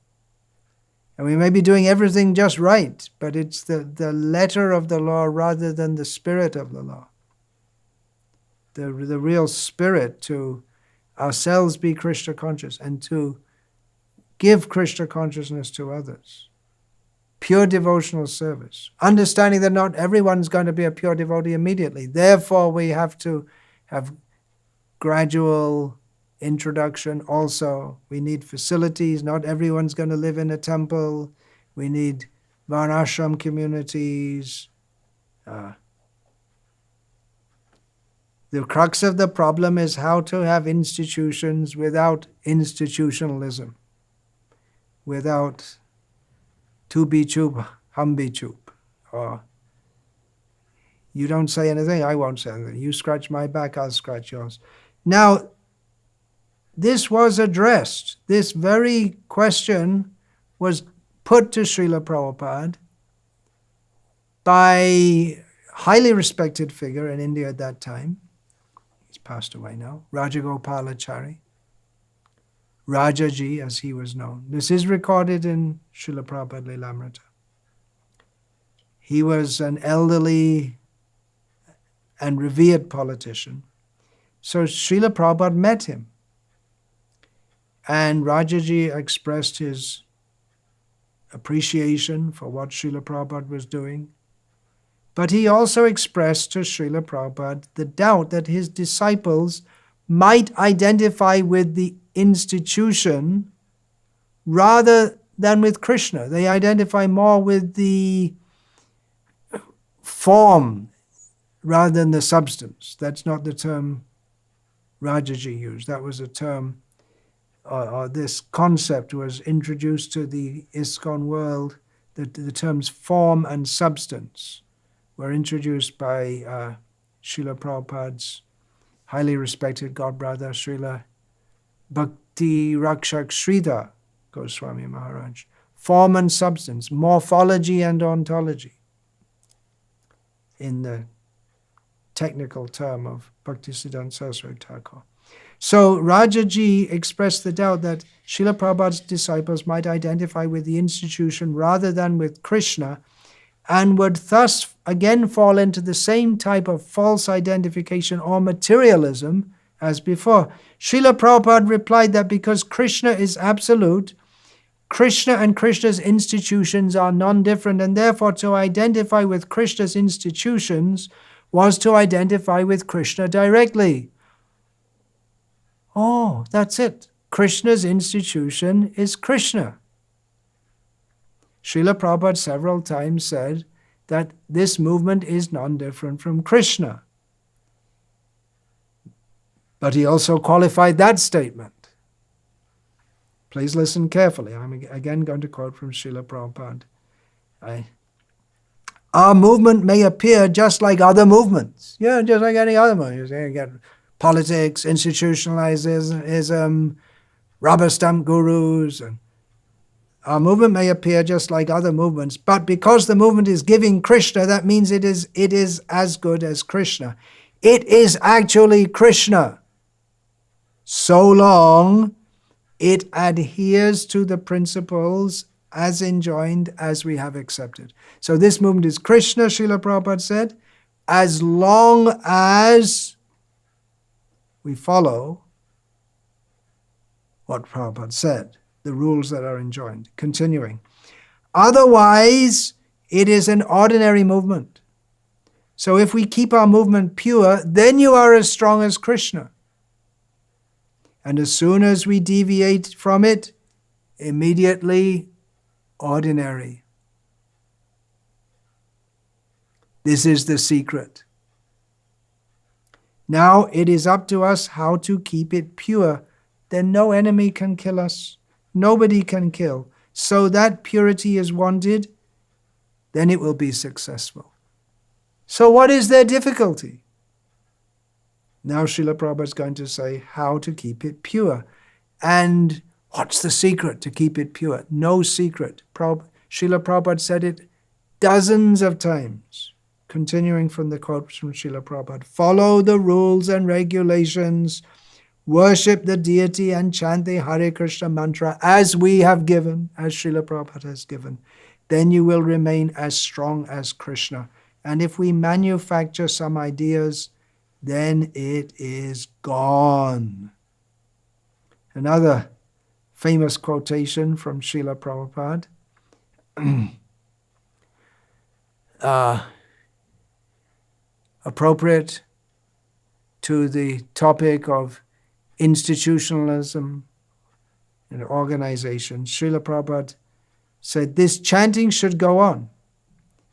And we may be doing everything just right, but it's the letter of the law rather than the spirit of the law. The real spirit to ourselves be Krishna conscious and to give Krishna consciousness to others. Pure devotional service. Understanding that not everyone's going to be a pure devotee immediately. Therefore, we have to have gradual introduction also. We need facilities. Not everyone's going to live in a temple. We need varnashram communities. The crux of the problem is how to have institutions without institutionalism, without tu be chup, hum be chup, or you don't say anything, I won't say anything. You scratch my back, I'll scratch yours. Now, this was addressed. This very question was put to Srila Prabhupada by a highly respected figure in India at that time. He's passed away now. Rajagopalachari. Rajaji, as he was known. This is recorded in Srila Prabhupada Lilamrita. He was an elderly and revered politician. So Srila Prabhupada met him. And Rajaji expressed his appreciation for what Srila Prabhupada was doing. But he also expressed to Srila Prabhupada the doubt that his disciples might identify with the institution rather than with Krishna. They identify more with the form rather than the substance. That's not the term Rajaji used. That was a term, or this concept was introduced to the ISKCON world. The terms form and substance were introduced by Srila Prabhupada's highly respected godbrother, Srila Bhakti Rakshak Sridhar Goswami Maharaj. Form and substance, morphology and ontology, in the technical term of Bhaktisiddhanta Saraswati Thakur. So Rajaji expressed the doubt that Srila Prabhupada's disciples might identify with the institution rather than with Krishna, and would thus again fall into the same type of false identification or materialism as before. Srila Prabhupada replied that because Krishna is absolute, Krishna and Krishna's institutions are non-different, and therefore to identify with Krishna's institutions was to identify with Krishna directly. Oh, that's it. Krishna's institution is Krishna. Srila Prabhupada several times said that this movement is non-different from Krishna. But he also qualified that statement. Please listen carefully. I'm again going to quote from Srila Prabhupada. Our movement may appear just like other movements. Yeah, just like any other movement. You get politics, institutionalism, rubber stamp gurus. And our movement may appear just like other movements, but because the movement is giving Krishna, that means it is as good as Krishna. It is actually Krishna, so long it adheres to the principles as enjoined as we have accepted. So this movement is Krishna, Srila Prabhupada said, as long as we follow what Prabhupada said, the rules that are enjoined. Continuing. Otherwise, it is an ordinary movement. So if we keep our movement pure, then you are as strong as Krishna. And as soon as we deviate from it, immediately ordinary. This is the secret. Now it is up to us how to keep it pure. Then no enemy can kill us. Nobody can kill. So that purity is wanted, then it will be successful. So what is their difficulty? Now Srila Prabhupada is going to say how to keep it pure. And what's the secret to keep it pure? No secret. Srila Prabhupada said it dozens of times. Continuing from the quotes from Srila Prabhupada. Follow the rules and regulations. Worship the deity and chant the Hare Krishna mantra as we have given, as Srila Prabhupada has given. Then you will remain as strong as Krishna. And if we manufacture some ideas, then it is gone. Another famous quotation from Srila Prabhupada, appropriate to the topic of institutionalism and organization. Srila Prabhupada said this chanting should go on.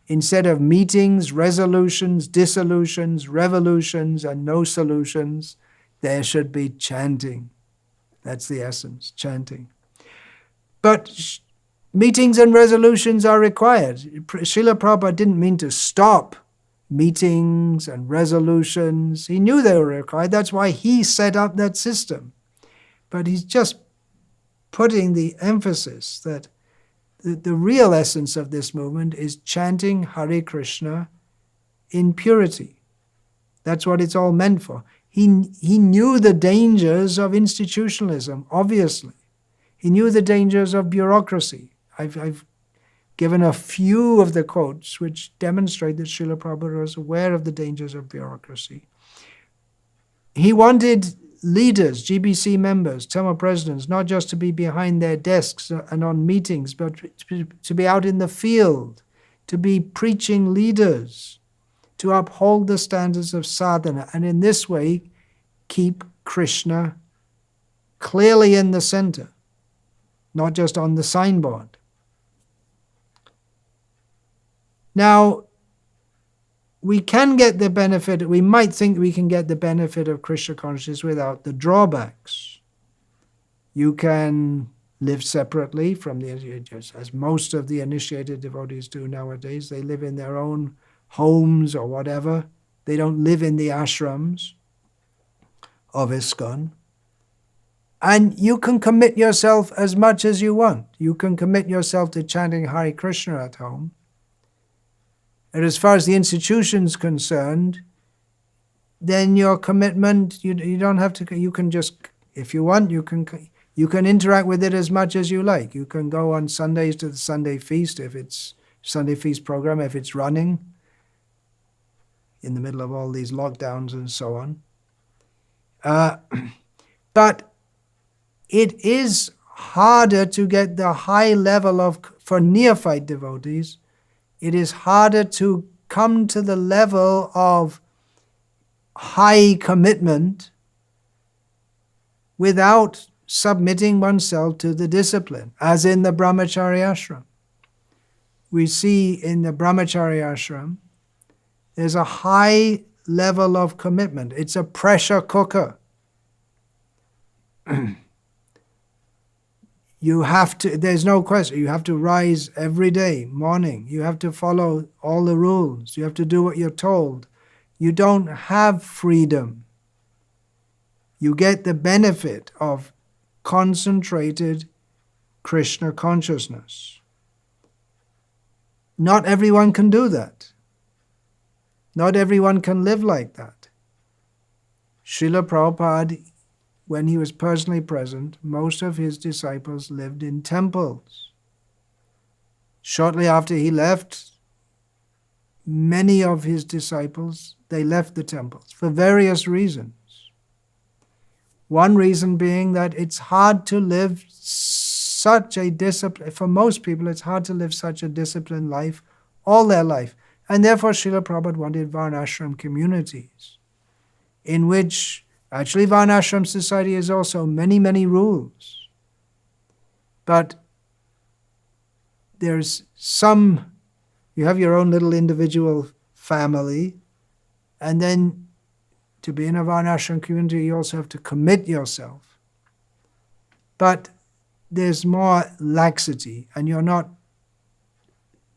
Instead of meetings, resolutions, dissolutions, revolutions, and no solutions, there should be chanting. That's the essence, chanting. But meetings and resolutions are required. Srila Prabhupada didn't mean to stop meetings and resolutions. He knew they were required. That's why he set up that system. But he's just putting the emphasis that the real essence of this movement is chanting Hare Krishna in purity. That's what it's all meant for. He knew the dangers of institutionalism, obviously. He knew the dangers of bureaucracy. I've given a few of the quotes which demonstrate that Srila Prabhupada was aware of the dangers of bureaucracy. He wanted leaders, GBC members, Tamil presidents, not just to be behind their desks and on meetings, but to be out in the field, to be preaching leaders. to uphold the standards of sadhana, and in this way keep Krishna clearly in the center, not just on the signboard. Now, we can get the benefit, we might think we can get the benefit of Krishna consciousness without the drawbacks. You can live separately from as most of the initiated devotees do nowadays. They live in their own homes or whatever. They don't live in the ashrams of ISKCON. And you can commit yourself as much as you want. You can commit yourself to chanting Hare Krishna at home. And as far as the institution's concerned, then your commitment, you don't have to, you can just, if you want, you can interact with it as much as you like. You can go on Sundays to the Sunday feast, if it's Sunday feast program, if it's running in the middle of all these lockdowns and so on. But it is harder to get the high level of, for neophyte devotees, it is harder to come to the level of high commitment without submitting oneself to the discipline, as in the brahmachari ashram. We see in the brahmachari ashram, there's a high level of commitment. It's a pressure cooker. You have to, there's no question, you have to rise every day, morning. You have to follow all the rules. You have to do what you're told. You don't have freedom. You get the benefit of concentrated Krishna consciousness. Not everyone can do that. Not everyone can live like that. Srila Prabhupada, when he was personally present, most of his disciples lived in temples. Shortly after he left, many of his disciples, they left the temples for various reasons. One reason being that it's hard to live such a discipline, for most people it's hard to live such a disciplined life all their life. And therefore Srila Prabhupada wanted Varnashram communities in which, actually Varnashram society is also many, many rules. But there's some, you have your own little individual family, and then to be in a Varnashram community, you also have to commit yourself. But there's more laxity, and you're not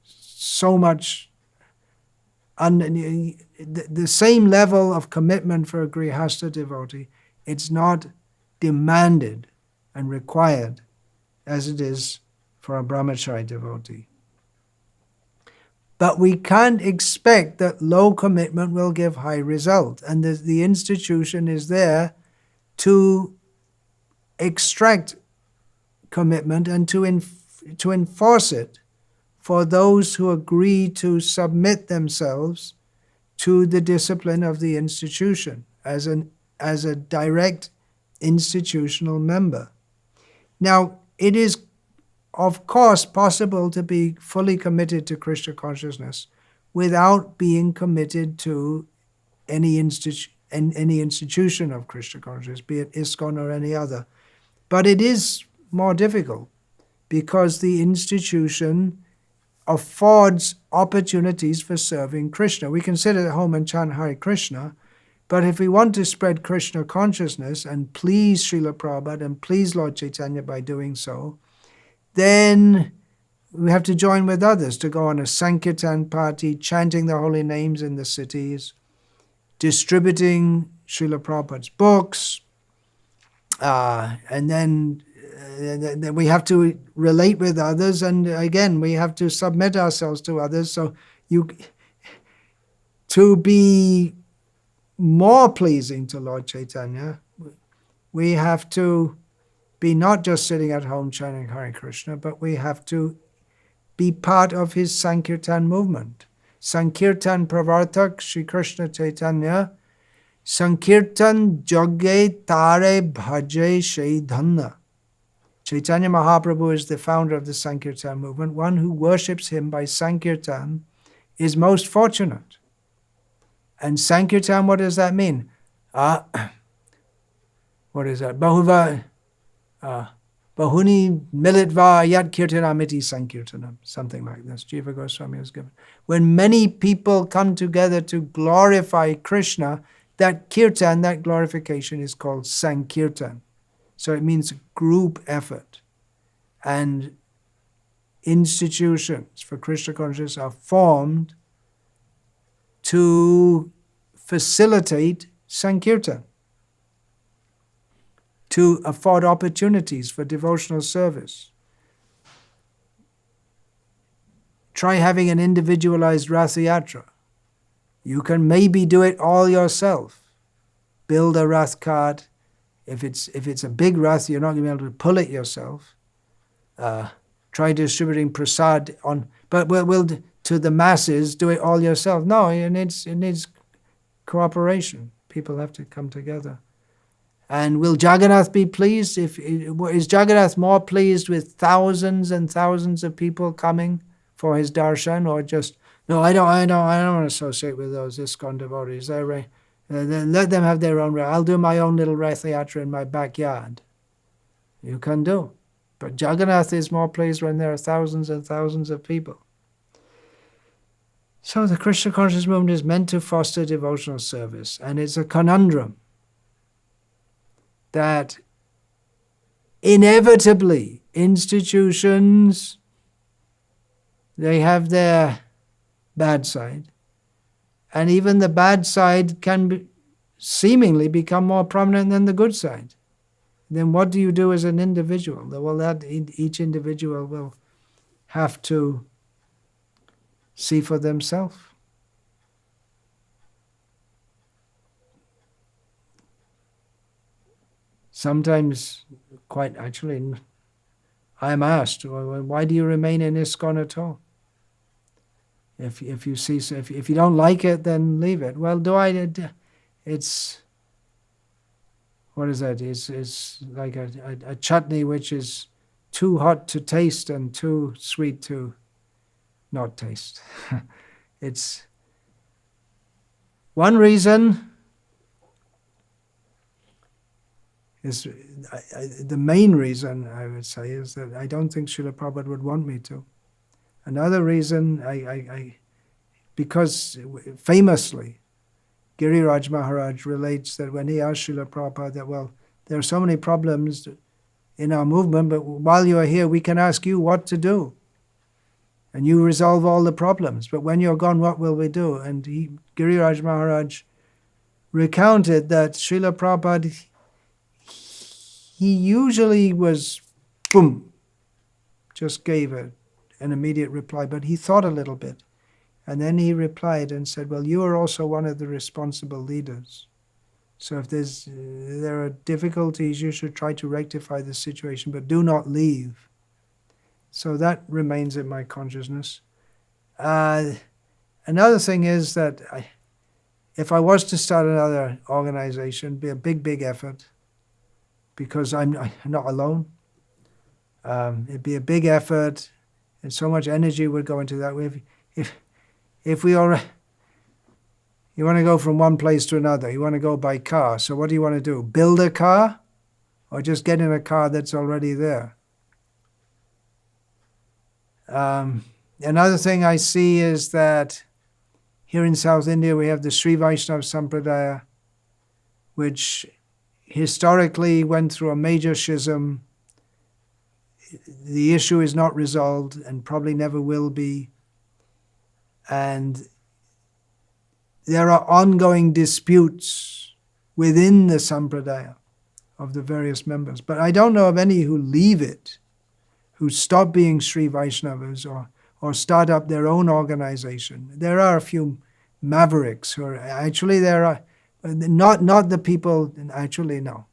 so much under the same level of commitment for a Grihastha devotee. It's not demanded and required as it is for a Brahmachari devotee. But we can't expect that low commitment will give high result. And the institution is there to extract commitment and to enforce it for those who agree to submit themselves to the discipline of the institution as a direct institutional member. Now, it is of course possible to be fully committed to Krishna consciousness without being committed to any institution of Krishna consciousness, be it ISKCON or any other. But it is more difficult because the institution affords opportunities for serving Krishna. We can sit at home and chant Hare Krishna, but if we want to spread Krishna consciousness and please Srila Prabhupada and please Lord Chaitanya by doing so, then we have to join with others to go on a Sankirtan party, chanting the holy names in the cities, distributing Srila Prabhupada's books, and then we have to relate with others, and again, we have to submit ourselves to others. So to be more pleasing to Lord Chaitanya, we have to be not just sitting at home chanting Hare Krishna, but we have to be part of his Sankirtan movement. Sankirtan Pravartak Shri Krishna Chaitanya, Sankirtan Jagge Tare Bhaje Shaidhanna. Chaitanya Mahaprabhu is the founder of the Sankirtan movement. One who worships him by Sankirtan is most fortunate. And Sankirtan, what does that mean? What is that? Bahuni militva yat kirtanamiti sankirtanam. Something like this. Jiva Goswami has given. When many people come together to glorify Krishna, that kirtan, that glorification is called Sankirtan. So it means group effort. And institutions for Krishna consciousness are formed to facilitate Sankirtan, to afford opportunities for devotional service. Try having an individualized Ratha Yatra. You can maybe do it all yourself. Build a Rath cart. If it's a big Rath, you're not going to be able to pull it yourself. Try distributing prasad but we'll to the masses, do it all yourself. No, it needs cooperation. People have to come together. And will Jagannath be pleased? Is Jagannath more pleased with thousands and thousands of people coming for his darshan, or just no? I don't want to associate with those ISKCON devotees. Let them have their own. I'll do my own little Ratha Yatra in my backyard. You can do, but Jagannath is more pleased when there are thousands and thousands of people. So the Krishna consciousness movement is meant to foster devotional service, and it's a conundrum that inevitably institutions, they have their bad side, and even the bad side can seemingly become more prominent than the good side. Then what do you do as an individual? Well, each individual will have to see for themselves. Sometimes, quite actually, I'm asked, why do you remain in ISKCON at all? If you don't like it, then leave it. Well, it's what is that? It's like a chutney which is too hot to taste and too sweet to not taste. It's one reason is the main reason I would say is that I don't think Srila Prabhupada would want me to. Another reason because famously Giriraj Maharaj relates that when he asked Srila Prabhupada that, well, there are so many problems in our movement, but while you are here, we can ask you what to do. And you resolve all the problems. But when you're gone, what will we do? And Giriraj Maharaj recounted that Srila Prabhupada, he usually was, boom, just gave an immediate reply, but he thought a little bit. And then he replied and said, well, you are also one of the responsible leaders. So if there are difficulties, you should try to rectify the situation, but do not leave. So that remains in my consciousness. Another thing is that if I was to start another organization, it'd be a big, big effort, because I'm not alone. It'd be a big effort, and so much energy would go into that. If you want to go from one place to another, you want to go by car. So what do you want to do? Build a car, or just get in a car that's already there? Another thing I see is that here in South India we have the Sri Vaishnava Sampradaya, which historically went through a major schism. The issue is not resolved and probably never will be. And there are ongoing disputes within the Sampradaya of the various members. But I don't know of any who leave it, who stop being Sri Vaishnavas or start up their own organization. There are a few mavericks who are actually not the people, actually no.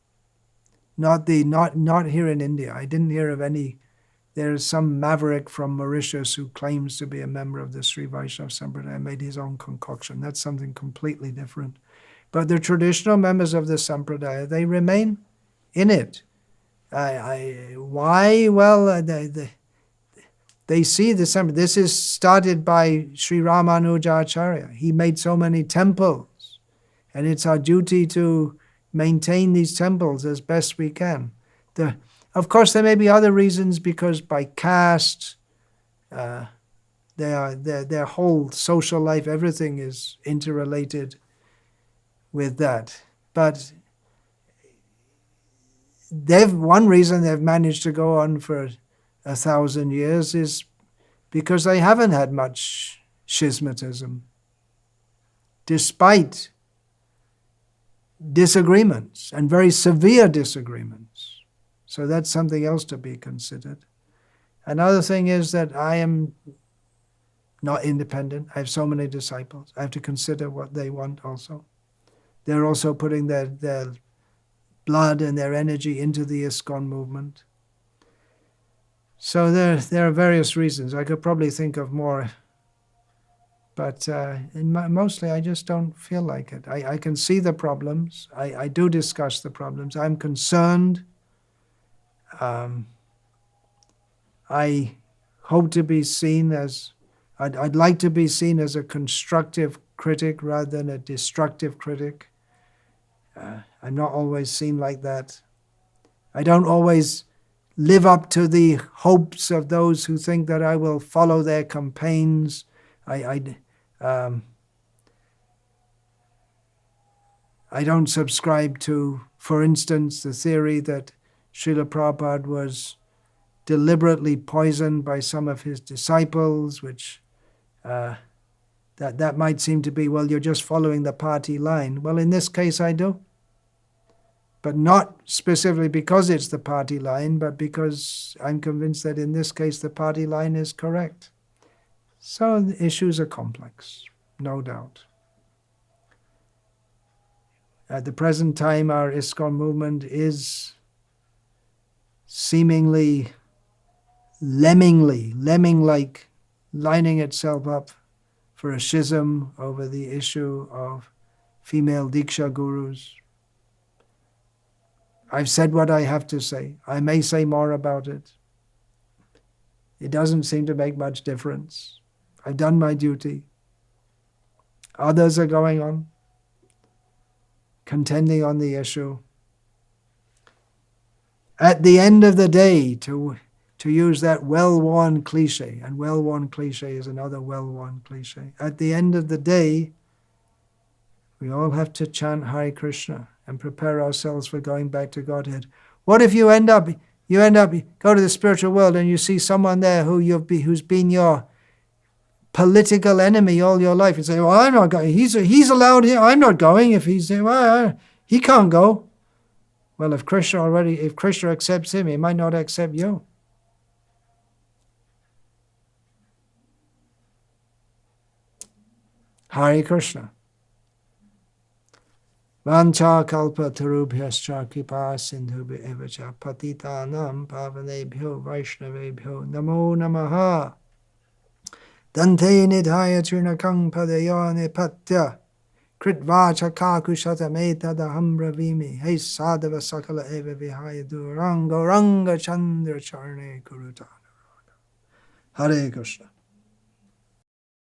Not here in India. I didn't hear of any. There's some maverick from Mauritius who claims to be a member of the Sri Vaishnava Sampradaya, made his own concoction. That's something completely different. But the traditional members of the Sampradaya, they remain in it. Why? Well, they see this is started by Sri Ramanuja Acharya. He made so many temples. And it's our duty to maintain these temples as best we can. Of course, there may be other reasons, because by caste, their whole social life, everything is interrelated with that. But one reason they've managed to go on for 1,000 years is because they haven't had much schismatism, despite disagreements, and very severe disagreements. So that's something else to be considered. Another thing is that I am not independent. I have so many disciples. I have to consider what they want also. They're also putting their blood and their energy into the ISKCON movement. So there are various reasons. I could probably think of more, but mostly I just don't feel like it. I can see the problems. I do discuss the problems. I'm concerned. I hope to be seen as, I'd like to be seen as a constructive critic rather than a destructive critic. I'm not always seen like that. I don't always live up to the hopes of those who think that I will follow their campaigns. I don't subscribe to, for instance, the theory that Srila Prabhupada was deliberately poisoned by some of his disciples, which that might seem to be, well, you're just following the party line. Well, in this case, I do. But not specifically because it's the party line, but because I'm convinced that in this case the party line is correct. So the issues are complex, no doubt. At the present time, our ISKCON movement is seemingly lemming-like, lining itself up for a schism over the issue of female Diksha gurus. I've said what I have to say. I may say more about it. It doesn't seem to make much difference. I've done my duty. Others are going on, contending on the issue. At the end of the day, to use that well-worn cliche, and well-worn cliche is another well-worn cliche, at the end of the day, we all have to chant Hare Krishna and prepare ourselves for going back to Godhead. What if you end up go to the spiritual world and you see someone there who's been your political enemy all your life, and say, well, I'm not going. He's allowed here. I'm not going. If he's there, well, he can't go. Well, if Krishna accepts him, he might not accept you. Hare Krishna. Vancha kalpa tarubhyascha kripa sindhubhya evacha patitanam pavanebhyo vaishnavebhyo namo namaha dante nidhaya trinakam padaya nipatya kritvacha kakushatameta bravimi hey sadhava sakala eva vihaya duranga ranga chandra charne kurutana. Hare Krishna.